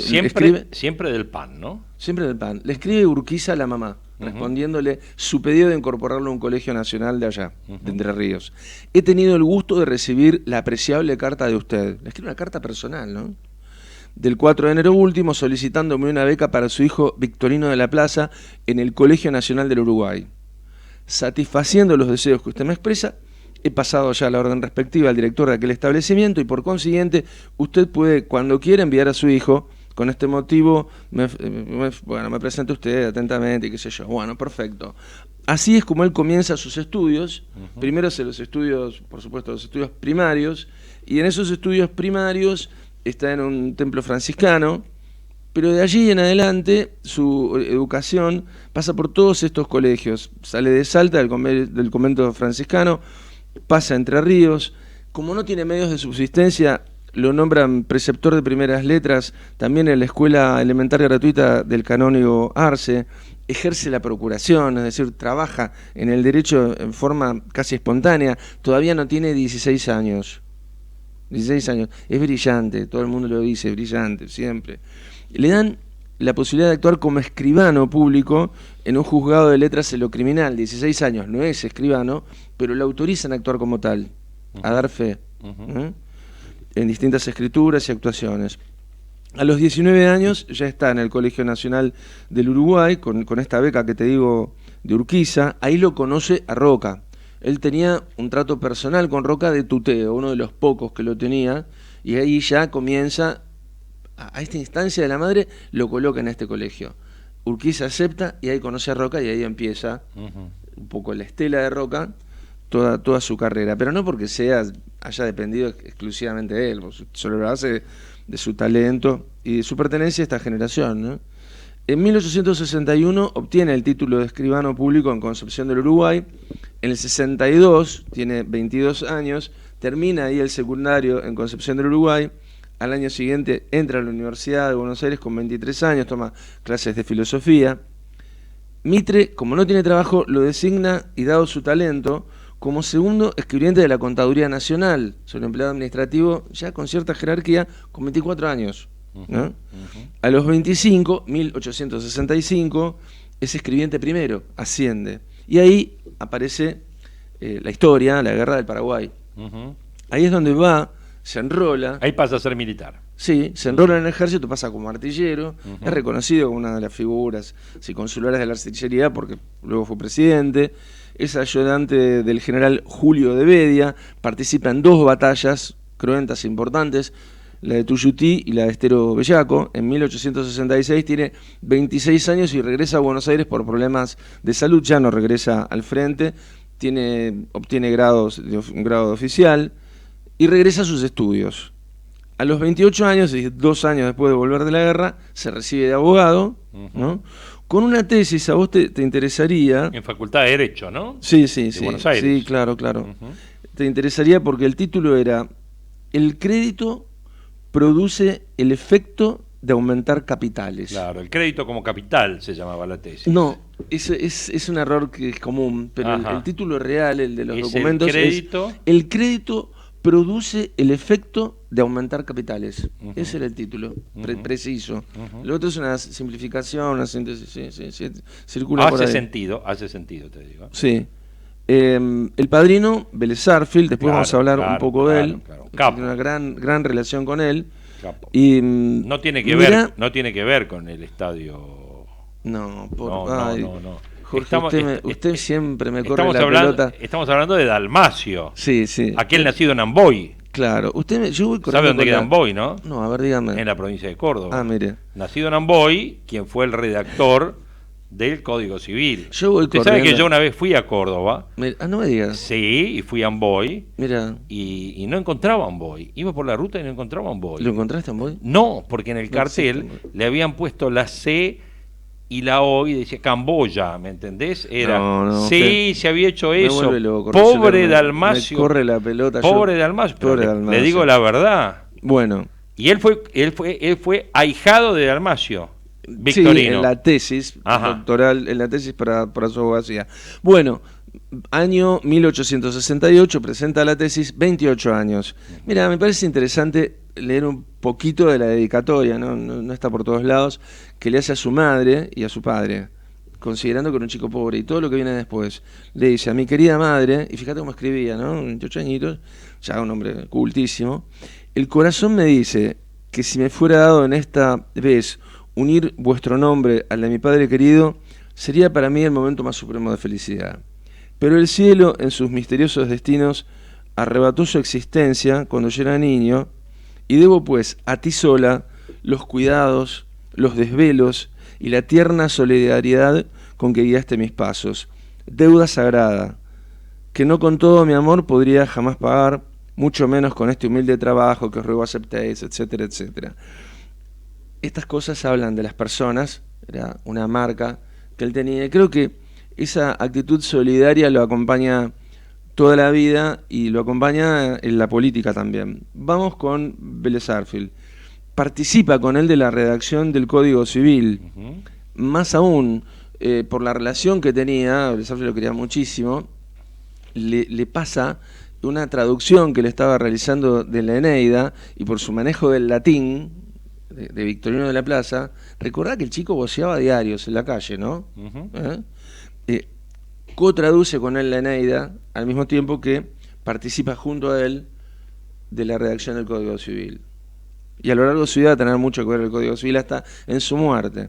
Siempre del PAN, ¿no? Siempre del PAN. Le escribe Urquiza a la mamá, respondiéndole su pedido de incorporarlo a un colegio nacional de allá, de Entre Ríos. He tenido el gusto de recibir la apreciable carta de usted. Le escribe una carta personal, ¿no? Del 4 de enero último, solicitándome una beca para su hijo Victorino de la Plaza en el Colegio Nacional del Uruguay. Satisfaciendo los deseos que usted me expresa, he pasado ya la orden respectiva al director de aquel establecimiento y por consiguiente usted puede, cuando quiera, enviar a su hijo. Con este motivo, me presenta usted atentamente y qué sé yo. Bueno, perfecto. Así es como él comienza sus estudios. Primero hace los estudios, por supuesto, los estudios primarios, y en esos estudios primarios está en un templo franciscano, pero de allí en adelante su educación pasa por todos estos colegios. Sale de Salta, del convento franciscano, pasa a Entre Ríos. Como no tiene medios de subsistencia, lo nombran preceptor de primeras letras también en la escuela elemental gratuita del canónigo Arce. Ejerce la procuración, es decir, trabaja en el derecho en forma casi espontánea. Todavía no tiene 16 años. 16 años. Es brillante, todo el mundo lo dice, brillante, siempre. Le dan la posibilidad de actuar como escribano público en un juzgado de letras en lo criminal. 16 años, no es escribano, pero le autorizan a actuar como tal, a dar fe, en distintas escrituras y actuaciones. A los 19 años ya está en el Colegio Nacional del Uruguay, con esta beca que te digo de Urquiza. Ahí lo conoce a Roca. Él tenía un trato personal con Roca de tuteo, uno de los pocos que lo tenía, y ahí ya comienza, a esta instancia de la madre, lo coloca en este colegio. Urquiza acepta y ahí conoce a Roca y ahí empieza un poco la estela de Roca, toda su carrera, pero no porque haya dependido exclusivamente de él, solo lo hace de su talento y de su pertenencia a esta generación, ¿no? En 1861 obtiene el título de escribano público en Concepción del Uruguay. En el 62, tiene 22 años, termina ahí el secundario en Concepción del Uruguay. Al año siguiente entra a la Universidad de Buenos Aires con 23 años, toma clases de filosofía. Mitre, como no tiene trabajo, lo designa, y dado su talento, como segundo escribiente de la Contaduría Nacional, sobre empleado administrativo ya con cierta jerarquía, con 24 años. ¿No? A los 25, 1865, es escribiente primero, asciende. Y ahí aparece la historia, la Guerra del Paraguay. Ahí es donde va, se enrola. Ahí pasa a ser militar. Sí, se enrola en el ejército, pasa como artillero, es reconocido como una de las figuras consulares de la artillería porque luego fue presidente. Es ayudante del general Julio de Bedia, participa en 2 batallas cruentas e importantes, la de Tuyutí y la de Estero Bellaco. En 1866 tiene 26 años y regresa a Buenos Aires por problemas de salud, ya no regresa al frente, obtiene un grado de oficial y regresa a sus estudios. A los 28 años, y 2 años después de volver de la guerra, se recibe de abogado, ¿no? Con una tesis. ¿A vos te interesaría? En Facultad de Derecho, ¿no? Sí, de Buenos Aires. Sí, claro. Te interesaría porque el título era El crédito produce el efecto de aumentar capitales. Claro, el crédito como capital se llamaba la tesis. No, es un error que es común, pero el título real, el de los documentos, el crédito produce el efecto de aumentar capitales. Ese era el título, preciso. Lo otro es una simplificación, una síntesis, circula por ahí. Hace sentido, te digo. Sí. El padrino, Vélez Sarsfield, después vamos a hablar un poco de él. Tiene una gran relación con él. Y, no tiene que ver con el estadio. No. Jorge, usted siempre me corre la pelota. Estamos hablando de Dalmacio. Sí. Aquel nacido en Amboy. Claro, yo voy ¿Sabe dónde queda Amboy, no? No, a ver, dígame. En la provincia de Córdoba. Ah, mire. Nacido en Amboy, quien fue el redactor del Código Civil. Yo voy Usted sabe que yo una vez fui a Córdoba. No me digas. Sí, y fui a Amboy. Mira. Y no encontraba Amboy. Iba por la ruta y no encontraba Amboy. ¿Lo encontraste Amboy? No, porque en el cartel le habían puesto la C y la O y decía Camboya, ¿me entendés? Era, sí, se había hecho eso. Loco, pobre Dalmacio. Me corre la pelota. Pobre Dalmacio. Pobre Dalmacio. Le digo la verdad. Bueno. Y él fue ahijado de Dalmacio, Victorino. Sí, en la tesis doctoral, en la tesis para su abogacía. Bueno, año 1868, presenta la tesis, 28 años. Mira, me parece interesante leer un poquito de la dedicatoria, no está por todos lados, que le hace a su madre y a su padre, considerando que era un chico pobre, y todo lo que viene después. Le dice: a mi querida madre, y fíjate cómo escribía, ¿no? 28 añitos, ya un hombre cultísimo. El corazón me dice que si me fuera dado en esta vez unir vuestro nombre al de mi padre querido, sería para mí el momento más supremo de felicidad. Pero el cielo, en sus misteriosos destinos, arrebató su existencia cuando yo era niño, y debo pues a ti sola los cuidados, los desvelos y la tierna solidaridad con que guiaste mis pasos. Deuda sagrada, que no con todo mi amor podría jamás pagar, mucho menos con este humilde trabajo que os ruego aceptéis, etcétera, etcétera. Estas cosas hablan de las personas, era una marca que él tenía, y creo que esa actitud solidaria lo acompaña toda la vida y lo acompaña en la política también. Vamos con Vélez Sarsfield. Participa con él de la redacción del Código Civil. Más aún, por la relación que tenía, Vélez Sarsfield lo quería muchísimo, le pasa una traducción que le estaba realizando de la Eneida, y por su manejo del latín, de Victorino de la Plaza, recordá que el chico voceaba diarios en la calle, ¿no? Co-traduce con él la Eneida, al mismo tiempo que participa junto a él de la redacción del Código Civil. Y a lo largo de su vida va a tener mucho que ver el Código Civil hasta en su muerte.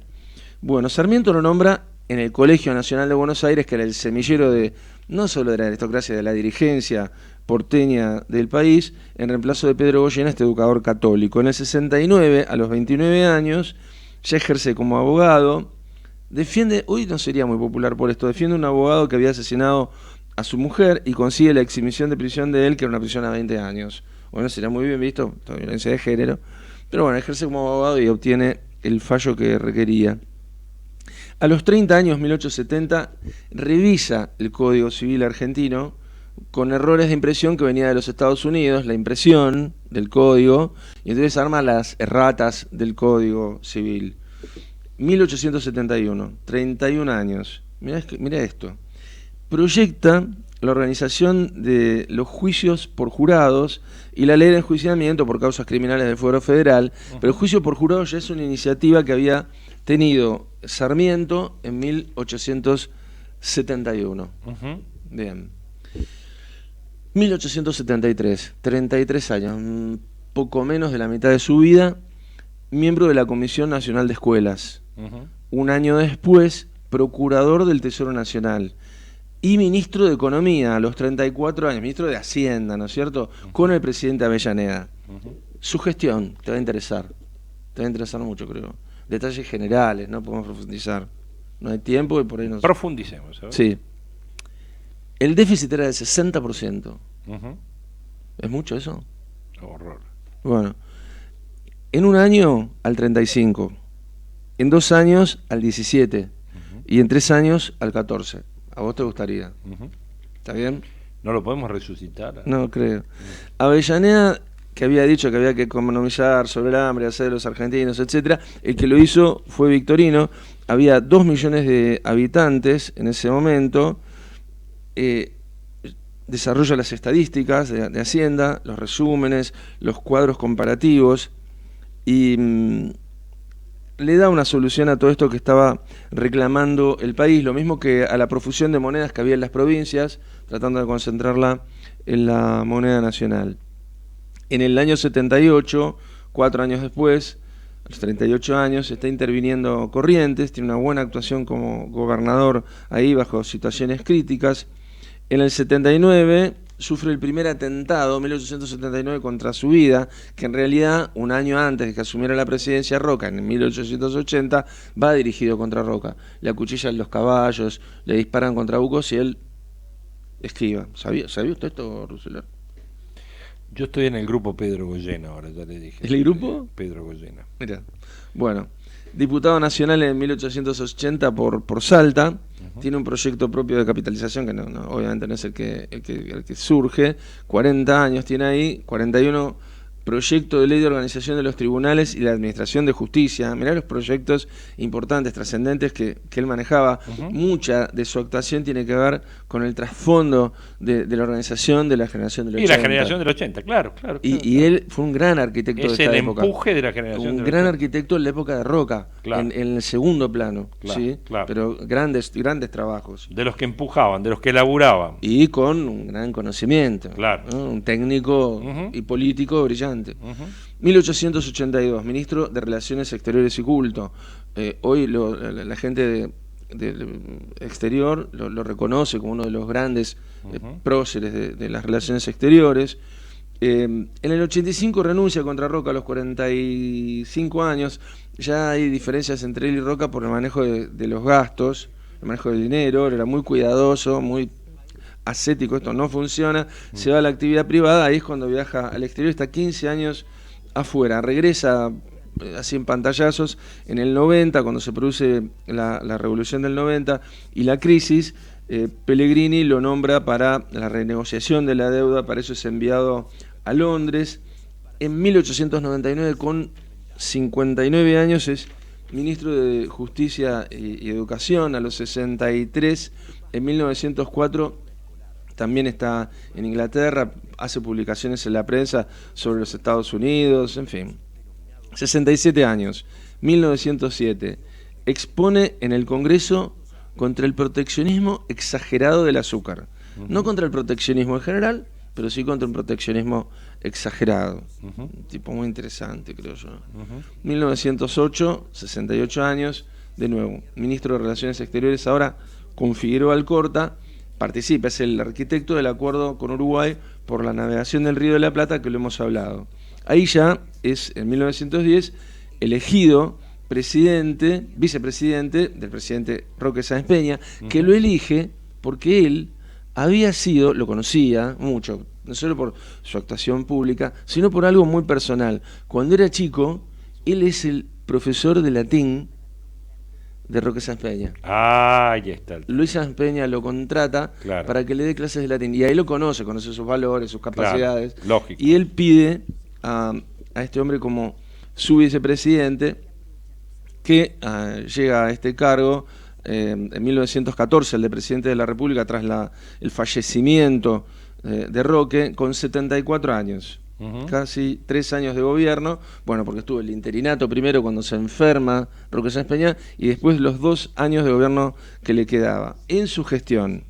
Bueno, Sarmiento lo nombra en el Colegio Nacional de Buenos Aires, que era el semillero de no solo de la aristocracia, de la dirigencia porteña del país, en reemplazo de Pedro Goyena, este educador católico. En el 69, a los 29 años, ya ejerce como abogado. Defiende, hoy no sería muy popular por esto, defiende a un abogado que había asesinado a su mujer y consigue la exhibición de prisión de él, que era una prisión a 20 años. Bueno, sería muy bien visto, toda violencia de género, pero bueno, ejerce como abogado y obtiene el fallo que requería. A los 30 años, 1870, revisa el Código Civil argentino con errores de impresión que venía de los Estados Unidos, la impresión del código, y entonces arma las erratas del Código Civil. 1871, 31 años. Mira esto. Proyecta la organización de los juicios por jurados y la ley de enjuiciamiento por causas criminales del Fuero Federal, pero el juicio por jurados ya es una iniciativa que había tenido Sarmiento en 1871. Bien. 1873, 33 años, un poco menos de la mitad de su vida, miembro de la Comisión Nacional de Escuelas. Un año después, procurador del Tesoro Nacional y ministro de Economía a los 34 años, ministro de Hacienda, ¿no es cierto?, con el presidente Avellaneda. Su gestión te va a interesar mucho, creo. Detalles generales, no podemos profundizar. No hay tiempo y por ahí nos... Profundicemos, ¿sabes? Sí. El déficit era del 60%. ¿Es mucho eso? Horror. Bueno, en un año al 35%, en 2 años al 17%, y en 3 años al 14%. ¿A vos te gustaría? ¿Está bien? ¿No lo podemos resucitar? No creo. Avellaneda, que había dicho que había que economizar sobre el hambre, hacer de los argentinos, etcétera, el que lo hizo fue Victorino. Había 2 millones de habitantes en ese momento. Desarrolla las estadísticas de Hacienda, los resúmenes, los cuadros comparativos, y le da una solución a todo esto que estaba reclamando el país, lo mismo que a la profusión de monedas que había en las provincias, tratando de concentrarla en la moneda nacional. En el año 78, 4 años después, a los 38 años, está interviniendo Corrientes, tiene una buena actuación como gobernador ahí bajo situaciones críticas. En el 79 sufre el primer atentado, 1879, contra su vida, que en realidad, un año antes de que asumiera la presidencia Roca, en 1880, va dirigido contra Roca. Le acuchillan los caballos, le disparan contra bucos y él esquiva. ¿Sabía usted esto, Rousseler? Yo estoy en el grupo Pedro Goyena ahora, ya le dije. ¿El grupo? Pedro Goyena. Mira, bueno, diputado nacional en 1880 por Salta. Tiene un proyecto propio de capitalización que obviamente no es el que surge. 40 años tiene ahí, 41 proyecto de ley de organización de los tribunales y la administración de justicia. Mirá los proyectos importantes, trascendentes que él manejaba. Mucha de su actuación tiene que ver con el trasfondo de la organización de la generación del 80. Y la generación del 80, claro. Y él fue un gran arquitecto de esta época. Es el empuje de la generación del 80. Un gran arquitecto en la época de Roca, claro. en el segundo plano, claro, ¿sí? Claro. Pero grandes trabajos. De los que empujaban, de los que laburaban. Y con un gran conocimiento. Claro. ¿no? Un técnico y político brillante. 1882, ministro de Relaciones Exteriores y Culto. Hoy la gente del exterior lo reconoce como uno de los grandes próceres de las relaciones exteriores. En el 85 renuncia contra Roca a los 45 años. Ya hay diferencias entre él y Roca por el manejo de los gastos, el manejo del dinero. Él era muy cuidadoso, muy ascético, esto no funciona. Se va a la actividad privada, ahí es cuando viaja al exterior, está 15 años afuera, regresa así en pantallazos en el 90, cuando se produce la revolución del 90 y la crisis. Pellegrini lo nombra para la renegociación de la deuda, para eso es enviado a Londres. En 1899, con 59 años, es ministro de Justicia y Educación. A los 63, en 1904, también está en Inglaterra, hace publicaciones en la prensa sobre los Estados Unidos, en fin. 67 años, 1907, expone en el Congreso contra el proteccionismo exagerado del azúcar. No contra el proteccionismo en general, pero sí contra un proteccionismo exagerado. Un tipo muy interesante, creo yo. 1908, 68 años, de nuevo, ministro de Relaciones Exteriores, ahora con Figueroa Alcorta. Participa, es el arquitecto del acuerdo con Uruguay por la navegación del Río de la Plata, que lo hemos hablado. Ahí ya es, en 1910, elegido vicepresidente del presidente Roque Sáenz Peña, que lo elige porque él había sido, lo conocía mucho, no solo por su actuación pública, sino por algo muy personal. Cuando era chico, él es el profesor de latín de Roque Sáenz Peña. Ahí está. Luis Sáenz Peña lo contrata para que le dé clases de latín. Y ahí lo conoce sus valores, sus capacidades. Claro, lógico. Y él pide a este hombre como su vicepresidente, que llega a este cargo en 1914, el de presidente de la República, tras el fallecimiento de Roque, con 74 años. Casi 3 años de gobierno, bueno, porque estuvo el interinato primero cuando se enferma Roque Sáenz Peña y después los 2 años de gobierno que le quedaba. En su gestión,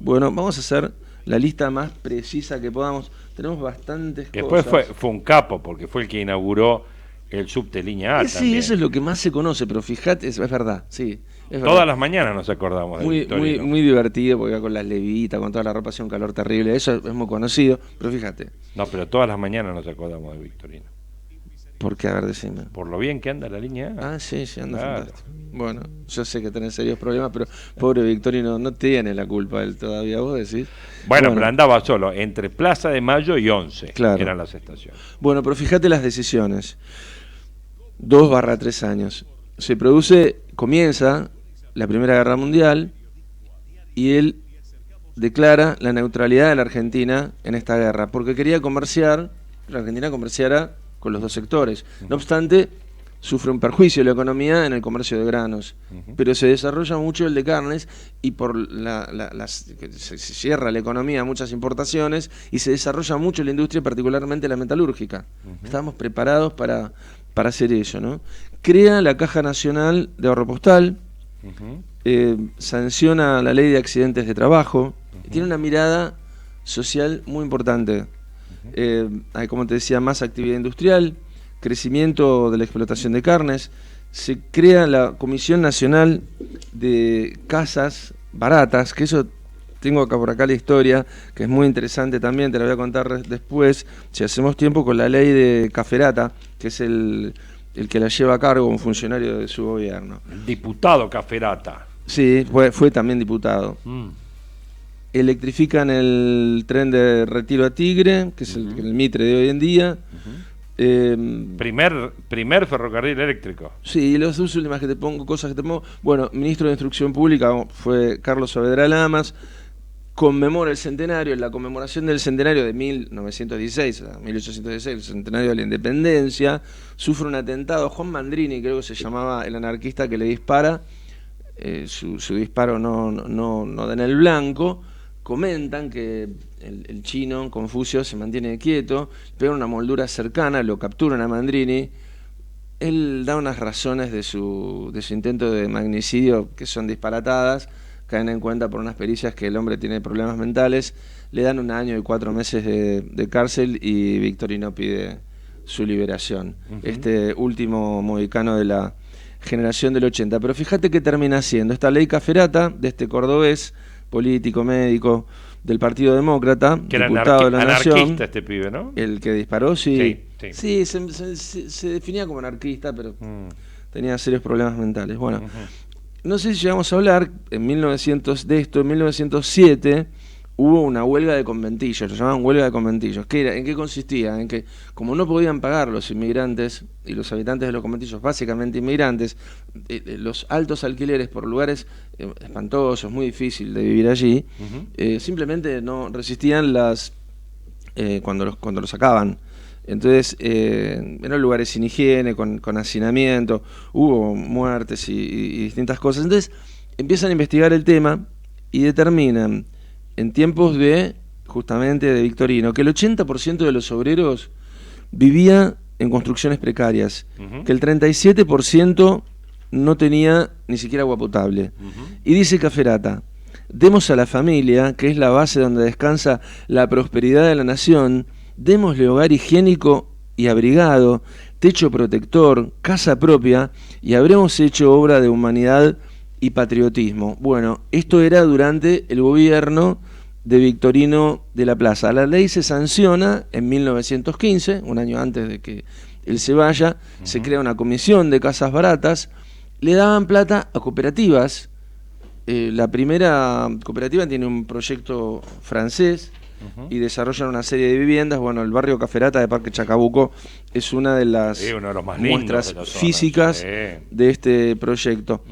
bueno, vamos a hacer la lista más precisa que podamos. Tenemos bastantes después cosas. Fue un capo, porque fue el que inauguró el subte línea A. Sí, también. eso es lo que más se conoce, pero fíjate, es verdad, sí. Todas las mañanas nos acordamos de Victorino. Muy divertido, porque iba con las levitas, con toda la ropa, hacía un calor terrible. Eso es muy conocido, pero fíjate. No, pero todas las mañanas nos acordamos de Victorino. ¿Por qué? A ver, decime. Por lo bien que anda la línea A. Ah, sí, anda fantástico. Bueno, yo sé que tenés serios problemas, pero pobre Victorino no tiene la culpa él todavía, vos decís. Bueno, pero andaba solo, entre Plaza de Mayo y 11 eran las estaciones. Bueno, pero fíjate las decisiones. 2/3 años. Comienza la Primera Guerra Mundial y él declara la neutralidad de la Argentina en esta guerra, porque quería comerciar, la Argentina comerciara con los dos sectores. No obstante, sufre un perjuicio la economía en el comercio de granos, pero se desarrolla mucho el de carnes y por se cierra la economía a muchas importaciones y se desarrolla mucho la industria, particularmente la metalúrgica. Estábamos preparados para hacer eso, ¿no? Crea la Caja Nacional de Ahorro Postal, sanciona la Ley de Accidentes de Trabajo, tiene una mirada social muy importante. Hay, como te decía, más actividad industrial, crecimiento de la explotación de carnes, se crea la Comisión Nacional de Casas Baratas, que eso tengo acá por acá la historia, que es muy interesante también, te la voy a contar después, si hacemos tiempo, con la ley de Caferata, que es el que la lleva a cargo un funcionario de su gobierno. El diputado Caferata. Sí, fue también diputado. Electrifican el tren de Retiro a Tigre, que es el Mitre de hoy en día. Primer ferrocarril eléctrico. Sí, las dos últimas que te pongo, cosas que te pongo. Bueno, ministro de Instrucción Pública fue Carlos Saavedra Lamas. Conmemora el centenario, la conmemoración del centenario de 1916 a 1816, el centenario de la independencia. Sufre un atentado. Juan Mandrini, creo que se llamaba el anarquista que le dispara. Su disparo no da en el blanco. Comentan que el chino, Confucio, se mantiene quieto, pega una moldura cercana, lo capturan a Mandrini. Él da unas razones de su intento de magnicidio que son disparatadas, caen en cuenta por unas pericias que el hombre tiene problemas mentales, le dan 1 año y 4 meses de cárcel y Victorino pide su liberación. Este último mohicano de la generación del 80. Pero fíjate qué termina haciendo. Esta ley Caferata, de este cordobés, político, médico, del Partido Demócrata, que era diputado de la Nación. Anarquista este pibe, ¿no? El que disparó, sí. Sí. Se definía como anarquista, pero tenía serios problemas mentales. Bueno, no sé si llegamos a hablar, en 1907 hubo una huelga de conventillos, lo llamaban huelga de conventillos. ¿En qué consistía? En que, como no podían pagar los inmigrantes y los habitantes de los conventillos, básicamente inmigrantes, los altos alquileres por lugares espantosos, muy difícil de vivir allí, simplemente no resistían cuando los sacaban. Entonces, eran lugares sin higiene, con hacinamiento, hubo muertes y distintas cosas. Entonces, empiezan a investigar el tema y determinan, en tiempos justamente de Victorino, que el 80% de los obreros vivía en construcciones precarias, que el 37% no tenía ni siquiera agua potable. Y dice Caferata: demos a la familia, que es la base donde descansa la prosperidad de la nación, démosle hogar higiénico y abrigado, techo protector, casa propia, y habremos hecho obra de humanidad y patriotismo. Bueno, esto era durante el gobierno de Victorino de la Plaza. La ley se sanciona en 1915, un año antes de que él se vaya, se crea una comisión de casas baratas, le daban plata a cooperativas. La primera cooperativa tiene un proyecto francés y desarrollan una serie de viviendas. Bueno, el barrio Caferata de Parque Chacabuco es una de las muestras físicas de este proyecto.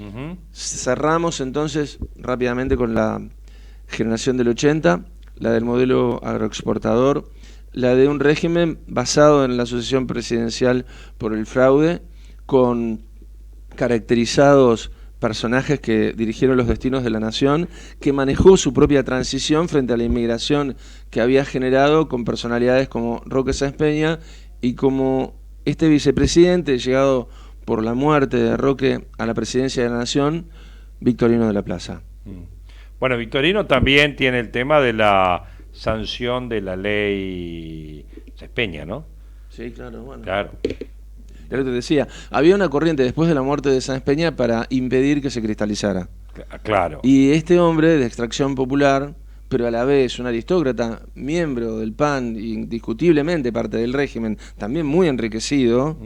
Cerramos entonces rápidamente con la generación del 80, la del modelo agroexportador, la de un régimen basado en la sucesión presidencial por el fraude, con caracterizados personajes que dirigieron los destinos de la nación, que manejó su propia transición frente a la inmigración que había generado, con personalidades como Roque Sáenz Peña y como este vicepresidente, llegado por la muerte de Roque a la presidencia de la nación, Victorino de la Plaza. Bueno, Victorino también tiene el tema de la sanción de la ley Sáenz Peña, ¿no? Sí, claro, bueno. Claro. Ya lo que te decía, había una corriente después de la muerte de Sáenz Peña para impedir que se cristalizara. Claro. Y este hombre de extracción popular, pero a la vez un aristócrata, miembro del PAN, indiscutiblemente parte del régimen, también muy enriquecido,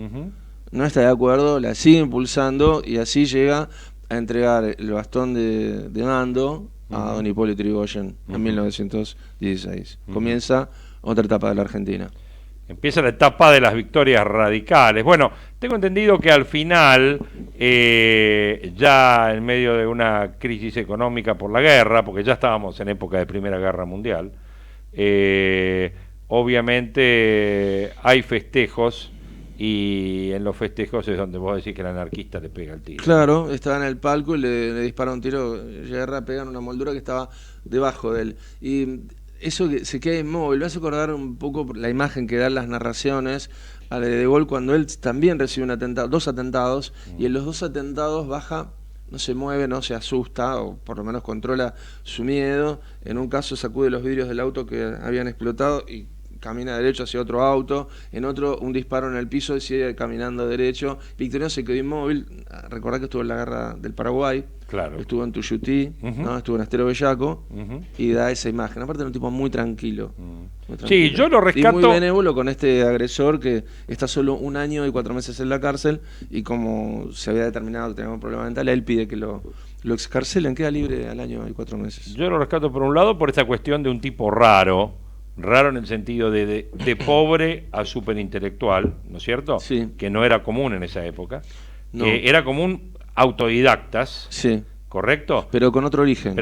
no está de acuerdo, la sigue impulsando y así llega a entregar el bastón de mando a don Hipólito Yrigoyen en 1916. Comienza otra etapa de la Argentina. Empieza la etapa de las victorias radicales. Bueno, tengo entendido que al final, ya en medio de una crisis económica por la guerra, porque ya estábamos en época de Primera Guerra Mundial, obviamente hay festejos, y en los festejos es donde vos decís que el anarquista le pega el tiro. Claro, estaba en el palco y le dispara un tiro, Guerra pega en una moldura que estaba debajo de él. Y eso que se queda inmóvil, me hace acordar un poco la imagen que dan las narraciones a De Gaulle cuando él también recibe un atentado, 2 atentados, y en los 2 atentados baja, no se mueve, no se asusta, o por lo menos controla su miedo. En un caso sacude los vidrios del auto que habían explotado y camina derecho hacia otro auto, en otro un disparo en el piso y sigue caminando derecho. Victorino se quedó inmóvil. Recordá que estuvo en la guerra del Paraguay, Claro. Estuvo en Tuyutí, ¿no? Estuvo en Estero Bellaco, y da esa imagen. Aparte, era un tipo muy tranquilo. Muy tranquilo. Sí, yo lo rescato. Y muy benévolo con este agresor que está solo 1 año y 4 meses en la cárcel, y como se había determinado que tenía un problema mental, él pide que lo excarcelen, queda libre al año y 4 meses. Yo lo rescato por un lado por esta cuestión de un tipo raro en el sentido de pobre a superintelectual, ¿no es cierto? Sí. Que no era común en esa época. No. Era común autodidactas, sí. ¿correcto? Pero con otro origen.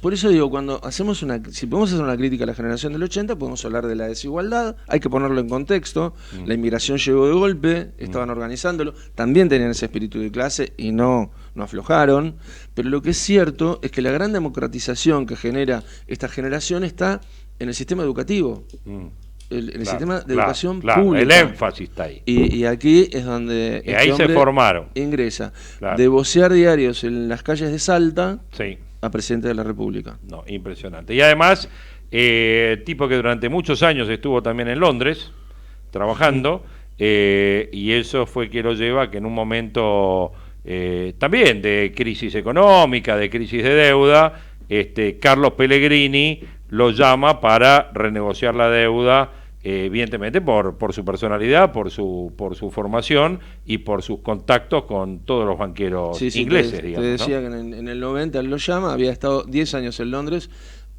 Por eso digo, cuando si podemos hacer una crítica a la generación del 80, podemos hablar de la desigualdad, hay que ponerlo en contexto. La inmigración llegó de golpe, estaban organizándolo, también tenían ese espíritu de clase y no aflojaron. Pero lo que es cierto es que la gran democratización que genera esta generación está en el sistema educativo. En el sistema de educación pública. El énfasis está ahí. Y aquí es donde y ahí se formaron. Ingresa. De vocear diarios en las calles de Salta sí. a presidente de la República. No, impresionante. Y además, tipo que durante muchos años estuvo también en Londres trabajando, y eso fue que lo lleva a que en un momento también de crisis económica, de crisis de deuda, Carlos Pellegrini lo llama para renegociar la deuda, evidentemente por su personalidad, por su formación y por sus contactos con todos los banqueros ingleses. Te decía, ¿no? Que en el 90 él lo llama, había estado 10 años en Londres,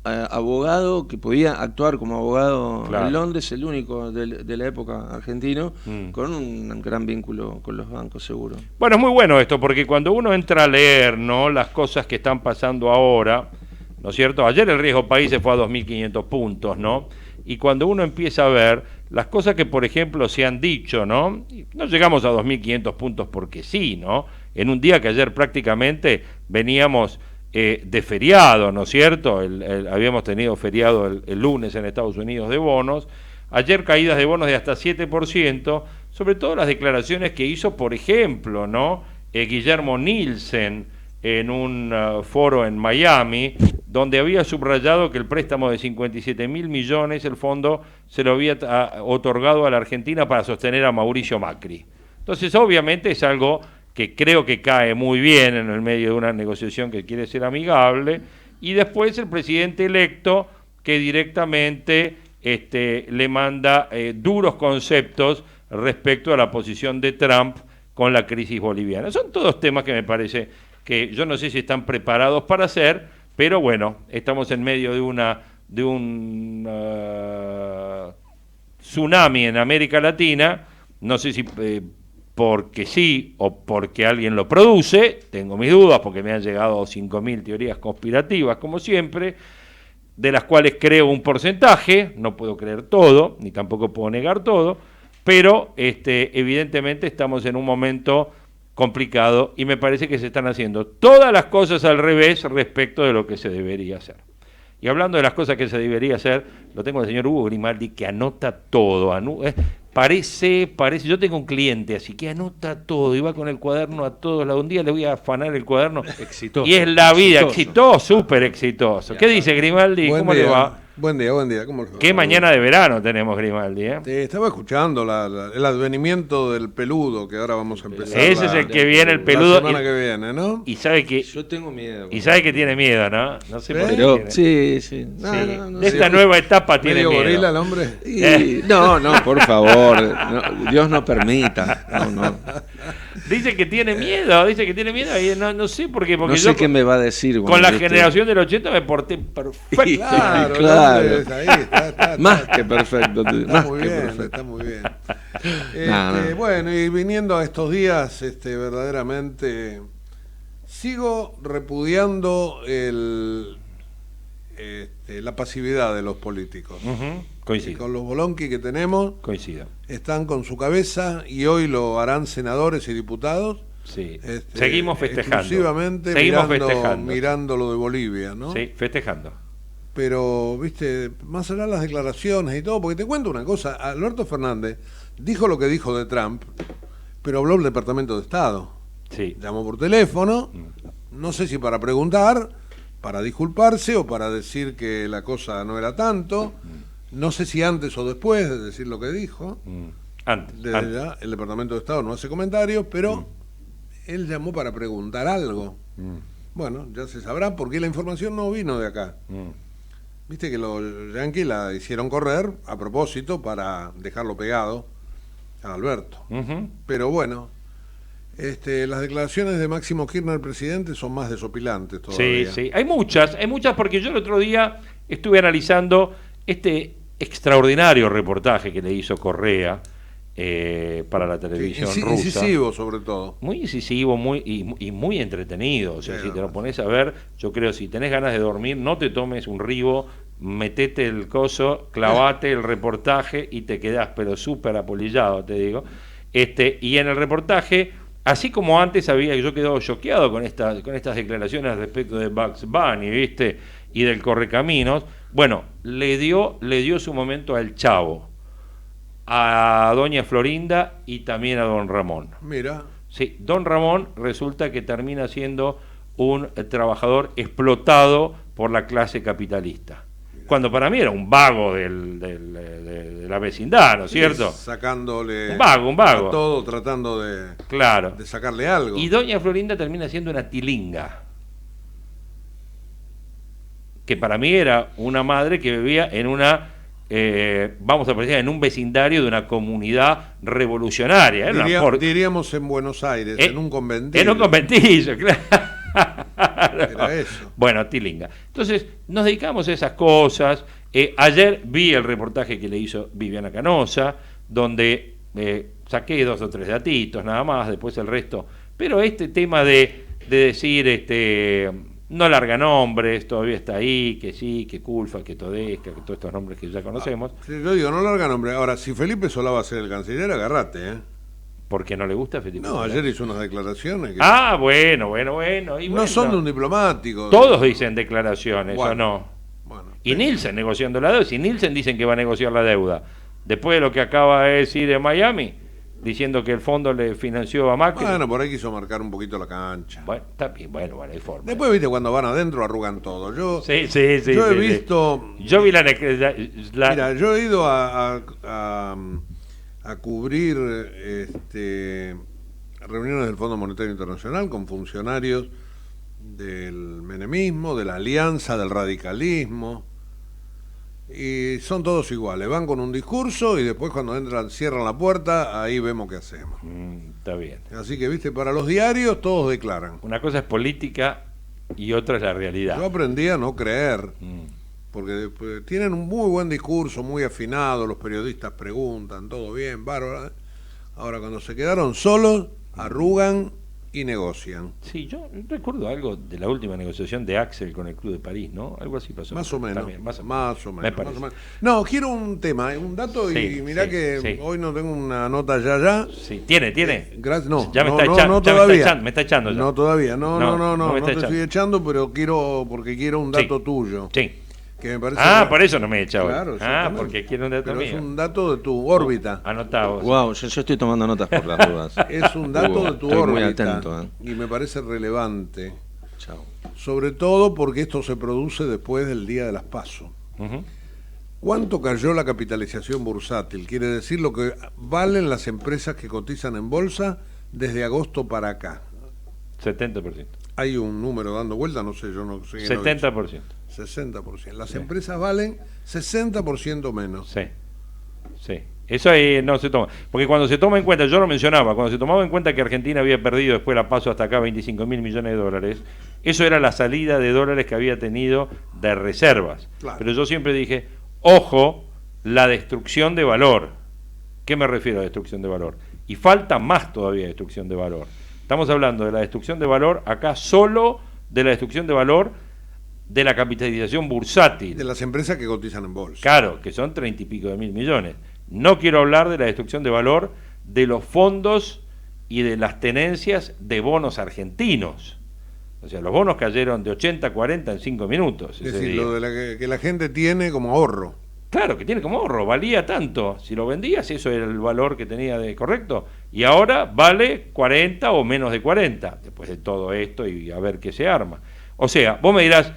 abogado que podía actuar como abogado en Londres, el único de la época argentino, con un gran vínculo con los bancos, seguro. Bueno, es muy bueno esto, porque cuando uno entra a leer, ¿no?, las cosas que están pasando ahora, ¿no es cierto? Ayer el riesgo país se fue a 2.500 puntos, ¿no? Y cuando uno empieza a ver las cosas que, por ejemplo, se han dicho, ¿no? No llegamos a 2.500 puntos porque sí, ¿no? En un día que ayer prácticamente veníamos de feriado, ¿no es cierto? Habíamos tenido feriado el lunes en Estados Unidos de bonos. Ayer caídas de bonos de hasta 7%, sobre todo las declaraciones que hizo, por ejemplo, ¿no? Guillermo Nielsen, en un foro en Miami, donde había subrayado que el préstamo de 57.000 millones, el fondo se lo había otorgado a la Argentina para sostener a Mauricio Macri. Entonces, obviamente es algo que creo que cae muy bien en el medio de una negociación que quiere ser amigable, y después el presidente electo que directamente le manda duros conceptos respecto a la posición de Trump con la crisis boliviana. Son todos temas que me parece que yo no sé si están preparados para hacer, pero bueno, estamos en medio de un tsunami en América Latina, no sé si porque sí o porque alguien lo produce, tengo mis dudas porque me han llegado 5.000 teorías conspirativas, como siempre, de las cuales creo un porcentaje, no puedo creer todo, ni tampoco puedo negar todo, pero evidentemente estamos en un momento complicado y me parece que se están haciendo todas las cosas al revés respecto de lo que se debería hacer. Y hablando de las cosas que se debería hacer, lo tengo al señor Hugo Grimaldi, que anota todo. Parece, yo tengo un cliente así que anota todo y va con el cuaderno a todos lados. Un día le voy a afanar el cuaderno. Exitoso. Y es la vida, exitoso, súper exitoso. ¿Qué dice Grimaldi? ¿Cómo le va? Buen día, ¿cómo le va? Qué mañana de verano tenemos, Grimaldi, ¿eh? Sí, estaba escuchando el advenimiento del peludo, que ahora vamos a empezar. Ese es el que viene, el peludo. La semana que viene, ¿no? Y sabe que... Yo tengo miedo. Y sabe que tiene miedo, ¿no? No sé por qué. Pero, sí. De esta nueva etapa tiene miedo. ¿Medio gorila el hombre? No, por favor. No, Dios no permita. No. Dice que tiene miedo, y no sé por qué. Porque no sé qué me va a decir. Con la generación del 80 me porté perfecto. Claro. Ahí está. Más que perfecto. Está muy bien. Bueno, y viniendo a estos días, verdaderamente sigo repudiando la pasividad de los políticos. Coincido. Con los bolonqui que tenemos, coincido. Están con su cabeza y hoy lo harán senadores y diputados. Sí. Seguimos festejando. Exclusivamente mirando lo de Bolivia, ¿no? Sí, festejando. Pero, viste, más allá de las declaraciones y todo, porque te cuento una cosa, Alberto Fernández dijo lo que dijo de Trump, pero habló el Departamento de Estado. Sí. Llamó por teléfono, no sé si para preguntar, para disculparse o para decir que la cosa no era tanto, no sé si antes o después de decir lo que dijo. Antes. El Departamento de Estado no hace comentarios, pero él llamó para preguntar algo. Bueno, ya se sabrá porque la información no vino de acá. Viste que los yanquis la hicieron correr a propósito para dejarlo pegado a Alberto. Pero bueno, las declaraciones de Máximo Kirchner, presidente, son más desopilantes todavía. Sí, hay muchas porque yo el otro día estuve analizando este extraordinario reportaje que le hizo Correa para la televisión rusa. Incisivo, sobre todo. Muy incisivo y muy entretenido. O sea, si te lo pones a ver, yo creo, si tenés ganas de dormir, no te tomes un ribo, metete el coso, clavate el reportaje y te quedás, pero súper apolillado, te digo. Y en el reportaje, así como antes yo quedado choqueado con estas declaraciones respecto de Bugs Bunny, ¿viste? Y del Correcaminos. Bueno, le dio su momento al Chavo, a doña Florinda y también a don Ramón. Mira. Sí, don Ramón resulta que termina siendo un trabajador explotado por la clase capitalista. Mira. Cuando para mí era un vago de la vecindad, ¿no es cierto? Sacándole un vago. A todo, tratando de sacarle algo. Y doña Florinda termina siendo una tilinga, que para mí era una madre que vivía en una, vamos a decir, en un vecindario de una comunidad revolucionaria. Diríamos en Buenos Aires, en un conventillo. En un conventillo, claro. Era eso. Bueno, tilinga. Entonces, nos dedicamos a esas cosas. Ayer vi el reportaje que le hizo Viviana Canosa, donde saqué 2 o 3 datitos, nada más, después el resto. Pero este tema de decir, no larga nombres, todavía está ahí, que sí, que Culfa, que Todesca, que todos estos nombres que ya conocemos. Sí, yo digo, no larga nombres. Ahora, si Felipe Solá va a ser el canciller, agarrate, ¿Por qué no le gusta Felipe Solá? Solá? Ayer hizo unas declaraciones que... bueno. No son de un diplomático. Todos dicen declaraciones, ¿o no? Bueno, y Nielsen negociando la deuda. Si Nielsen dicen que va a negociar la deuda, después de lo que acaba de decir en Miami, diciendo que el fondo le financió a Macri. Bueno, por ahí quiso marcar un poquito la cancha. Bueno, está bien, bueno, hay forma. Después, viste, cuando van adentro arrugan todo. Yo he visto... Yo vi Mira, yo he ido a cubrir reuniones del Fondo Monetario Internacional con funcionarios del menemismo, de la alianza, del radicalismo, y son todos iguales, van con un discurso y después cuando entran, cierran la puerta, ahí vemos qué hacemos. Está bien. Así que, viste, para los diarios todos declaran. Una cosa es política y otra es la realidad. Yo aprendí a no creer, porque tienen un muy buen discurso, muy afinado, los periodistas preguntan, todo bien, bárbaro. Ahora, cuando se quedaron solos, arrugan y negocian. Sí, yo recuerdo algo de la última negociación de Axel con el Club de París, ¿no? Algo así pasó. Más o menos. También, más o menos. No, quiero un tema, un dato, y mirá que hoy no tengo una nota ya. Sí, tiene. No, ya me está echando. No, todavía. Me está echando ya. No, todavía. No te estoy echando, pero quiero un dato tuyo. Sí. Que me parece por eso no me he echado. Claro, porque quiero un dato pero mío. Es un dato de tu órbita. Anotado. Wow, yo estoy tomando notas por las dudas. Es un dato de tu estoy órbita. Muy atento, Y me parece relevante. Chao. Sobre todo porque esto se produce después del día de las PASO. ¿Cuánto cayó la capitalización bursátil? Quiere decir lo que valen las empresas que cotizan en bolsa desde agosto para acá. 70%. Hay un número dando vuelta, no sé, yo no sé. 70%. 60%. Las empresas valen 60% menos. Sí. Eso ahí no se toma. Porque cuando se toma en cuenta, yo lo mencionaba, cuando se tomaba en cuenta que Argentina había perdido después la PASO hasta acá 25.000 millones de dólares, eso era la salida de dólares que había tenido de reservas. Claro. Pero yo siempre dije, ojo, la destrucción de valor. ¿Qué me refiero a destrucción de valor? Y falta más todavía destrucción de valor. Estamos hablando de la destrucción de valor, acá solo de la destrucción de valor de la capitalización bursátil. De las empresas que cotizan en bolsa. Claro, que son 30 y pico de mil millones. No quiero hablar de la destrucción de valor de los fondos y de las tenencias de bonos argentinos. O sea, los bonos cayeron de 80 a 40 en 5 minutos. Es decir, lo de que la gente tiene como ahorro. Claro, que tiene como ahorro, valía tanto. Si lo vendías, eso era el valor que tenía de correcto. Y ahora vale 40 o menos de 40, después de todo esto y a ver qué se arma. O sea, vos me dirás...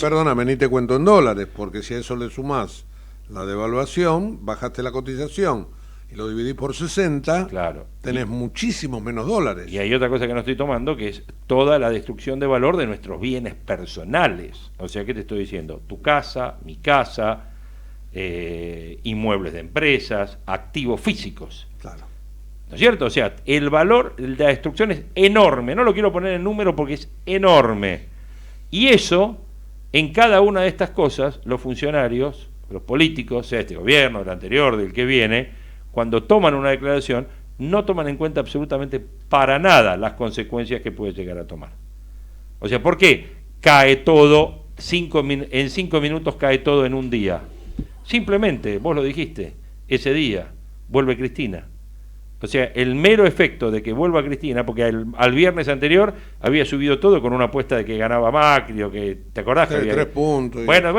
Perdóname, ni te cuento en dólares, porque si a eso le sumás la devaluación, bajaste la cotización y lo dividís por 60, claro, tenés muchísimos menos dólares. Y hay otra cosa que no estoy tomando, que es toda la destrucción de valor de nuestros bienes personales. O sea, ¿qué te estoy diciendo? Tu casa, mi casa, inmuebles de empresas, activos físicos. Claro. ¿No es cierto? O sea, el valor de la destrucción es enorme. No lo quiero poner en número porque es enorme. Y eso, en cada una de estas cosas, los funcionarios, los políticos, sea este gobierno, el anterior, del que viene, cuando toman una declaración, no toman en cuenta absolutamente para nada las consecuencias que puede llegar a tomar. O sea, ¿por qué cae todo, en 5 minutos cae todo en un día? Simplemente, vos lo dijiste, ese día vuelve Cristina. O sea, el mero efecto de que vuelva Cristina, porque al viernes anterior había subido todo con una apuesta de que ganaba Macri, o que, ¿te acordás? Sí, que había... 3 puntos. Bueno,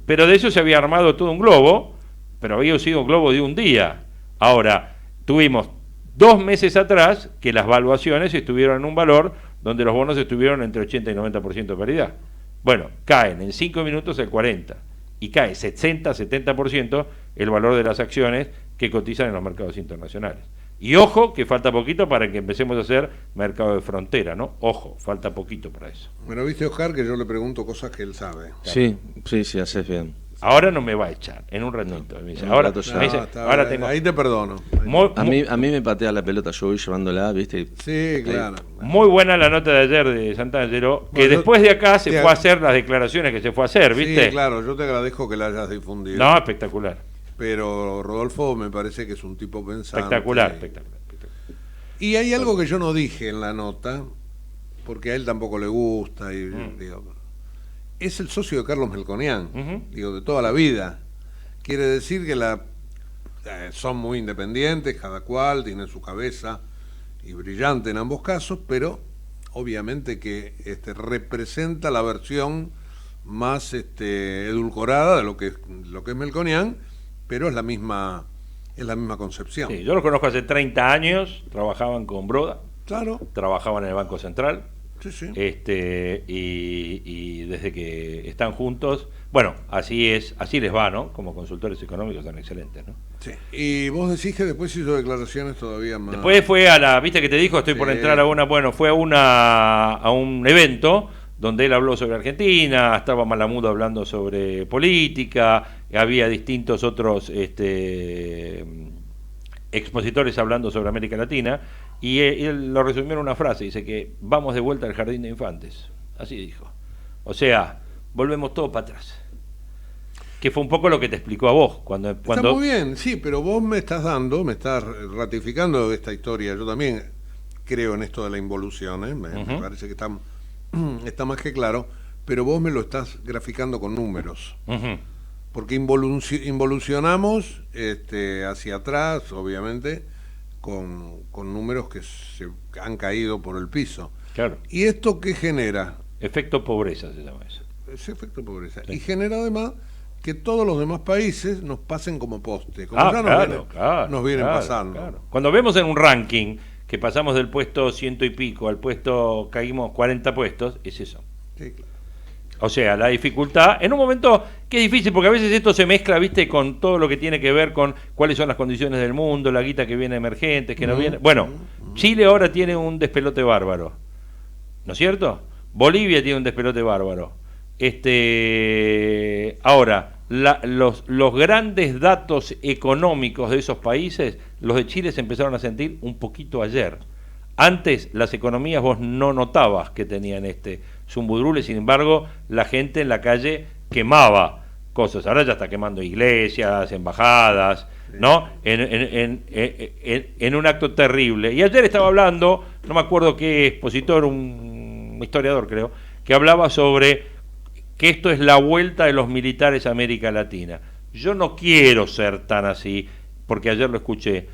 pero de eso se había armado todo un globo, pero había sido un globo de un día. Ahora, tuvimos 2 meses atrás que las valuaciones estuvieron en un valor donde los bonos estuvieron entre 80 y 90% de paridad. Bueno, caen en 5 minutos el 40% y cae 60-70% el valor de las acciones que cotizan en los mercados internacionales. Y ojo, que falta poquito para que empecemos a hacer mercado de frontera, ¿no? Ojo, falta poquito para eso. Bueno, viste, Oscar, que yo le pregunto cosas que él sabe. Sí, haces bien. Ahora no me va a echar, en un ratito. Me dice, ahora tengo... Ahí te perdono. A mí me patea la pelota, yo voy llevándola, ¿viste? Sí, claro. Muy buena la nota de ayer de Santangelo, que después de acá se fue a hacer las declaraciones que se fue a hacer, ¿viste? Sí, claro, yo te agradezco que la hayas difundido. No, espectacular. Pero Rodolfo me parece que es un tipo pensante. Espectacular. Y hay algo que yo no dije en la nota, porque a él tampoco le gusta, y digo, es el socio de Carlos Melconian, digo, de toda la vida. Quiere decir que son muy independientes, cada cual tiene su cabeza, y brillante en ambos casos, pero obviamente que representa la versión más edulcorada de lo que es Melconian, pero es la misma concepción. Sí, yo los conozco hace 30 años, trabajaban con Broda, claro, trabajaban en el Banco Central, sí. Y desde que están juntos, bueno, así les va, ¿no? Como consultores económicos son excelentes, ¿no? Sí. Y vos decís que después hizo declaraciones todavía más. Después fue viste que te dijo, estoy por entrar a un evento donde él habló sobre Argentina, estaba Malamudo hablando sobre política, había distintos otros expositores hablando sobre América Latina, y él lo resumió en una frase, dice que vamos de vuelta al jardín de infantes, así dijo. O sea, volvemos todo para atrás. Que fue un poco lo que te explicó a vos. Cuando... Está muy bien, sí, pero vos me estás ratificando esta historia. Yo también creo en esto de la involución, me parece que está más que claro, pero vos me lo estás graficando con números. Porque involucionamos hacia atrás, obviamente, con números que se han caído por el piso. Claro. ¿Y esto qué genera? Efecto pobreza se llama eso. Es efecto pobreza. Sí. Y genera además que todos los demás países nos pasen como poste, como nos vienen pasando. Claro. Cuando vemos en un ranking que pasamos del puesto 100 y pico al puesto, caímos 40 puestos, es eso. Sí, claro. O sea, la dificultad, en un momento que es difícil, porque a veces esto se mezcla, viste, con todo lo que tiene que ver con cuáles son las condiciones del mundo, la guita que viene emergente, que no viene. Bueno, Chile ahora tiene un despelote bárbaro, ¿no es cierto? Bolivia tiene un despelote bárbaro. Ahora, los grandes datos económicos de esos países, los de Chile se empezaron a sentir un poquito ayer. Antes las economías vos no notabas que tenían zumbudrule, sin embargo la gente en la calle quemaba cosas. Ahora ya está quemando iglesias, embajadas, ¿no? En un acto terrible. Y ayer estaba hablando, no me acuerdo qué expositor, un historiador creo, que hablaba sobre que esto es la vuelta de los militares a América Latina. Yo no quiero ser tan así, porque ayer lo escuché.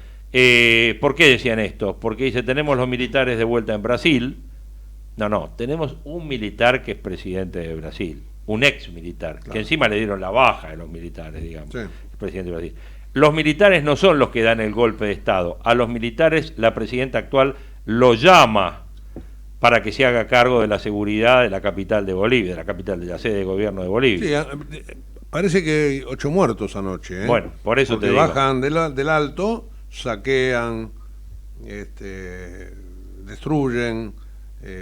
¿Por qué decían esto? Porque dice, tenemos los militares de vuelta en Brasil. No, tenemos un militar que es presidente de Brasil, un ex militar, claro, que encima le dieron la baja de los militares, digamos, sí, presidente de Brasil. Los militares no son los que dan el golpe de Estado. A los militares la presidenta actual lo llama para que se haga cargo de la seguridad de la capital de Bolivia, de la sede de gobierno de Bolivia. Sí, parece que hay 8 muertos anoche. Bueno, por eso porque te digo. Bajan del alto saquean, destruyen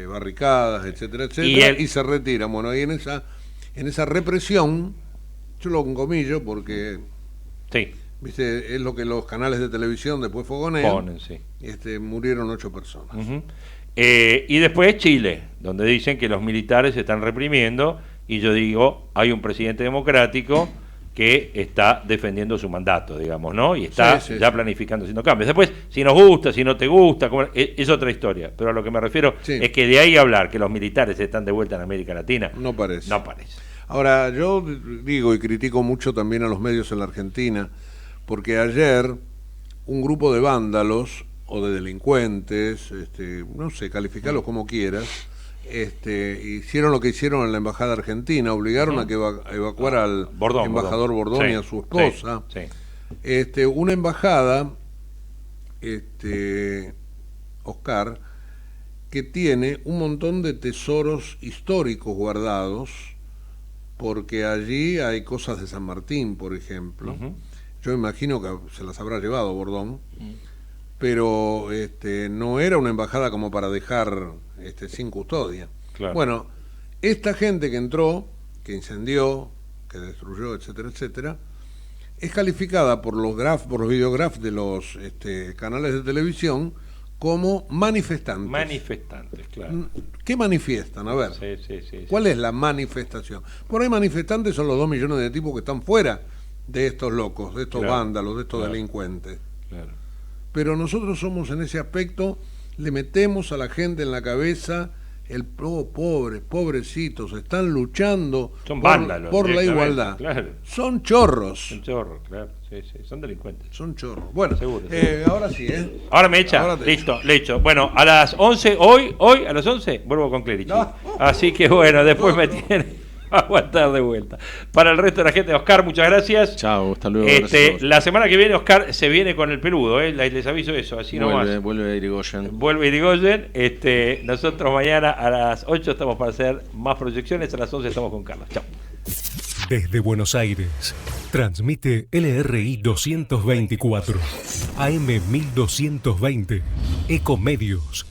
barricadas, etcétera, etcétera, y se retiran. Bueno, ahí en esa represión, yo lo encomillo porque sí, viste, es lo que los canales de televisión después fogonean. Ponen, sí. Murieron 8 personas. Y después Chile, donde dicen que los militares se están reprimiendo, y yo digo, hay un presidente democrático que está defendiendo su mandato, digamos, ¿no? Y está ya planificando, haciendo cambios. Después, si nos gusta, si no te gusta, es otra historia. Pero a lo que me refiero es que de ahí a hablar que los militares están de vuelta en América Latina, no parece. No parece. Ahora, yo digo y critico mucho también a los medios en la Argentina, porque ayer un grupo de vándalos o de delincuentes, no sé, calificarlos como quieras, hicieron lo que hicieron en la embajada argentina, obligaron a que evacuar al embajador Bordón y a su esposa. Una embajada, Oscar, que tiene un montón de tesoros históricos guardados, porque allí hay cosas de San Martín, por ejemplo. Yo imagino que se las habrá llevado Bordón, pero no era una embajada como para dejar sin custodia. Claro. Bueno, esta gente que entró, que incendió, que destruyó, etcétera, etcétera, es calificada por los videografs de los canales de televisión como manifestantes. Manifestantes, claro. ¿Qué manifiestan? A ver, ¿cuál es la manifestación? Por ahí manifestantes son los 2 millones de tipos que están fuera de estos locos, de estos vándalos, de estos delincuentes. Claro. Pero nosotros somos en ese aspecto, le metemos a la gente en la cabeza pobrecitos, están luchando por la igualdad. Claro. Son chorros. Son chorros, claro. Son delincuentes. Son chorros. Bueno, seguro. Ahora sí, Ahora me echa. Listo. Bueno, a las 11, hoy a las 11, vuelvo con Clerici. Así que bueno, después me tiene a aguantar de vuelta. Para el resto de la gente, Oscar, muchas gracias. Chao, hasta luego. La semana que viene, Oscar se viene con el peludo, les aviso eso, así nomás. Vuelve Irigoyen. Vuelve Irigoyen. Nosotros mañana a las 8 estamos para hacer más proyecciones, a las 11 estamos con Carlos. Chao. Desde Buenos Aires, transmite LRI 224, AM 1220, Ecomedios.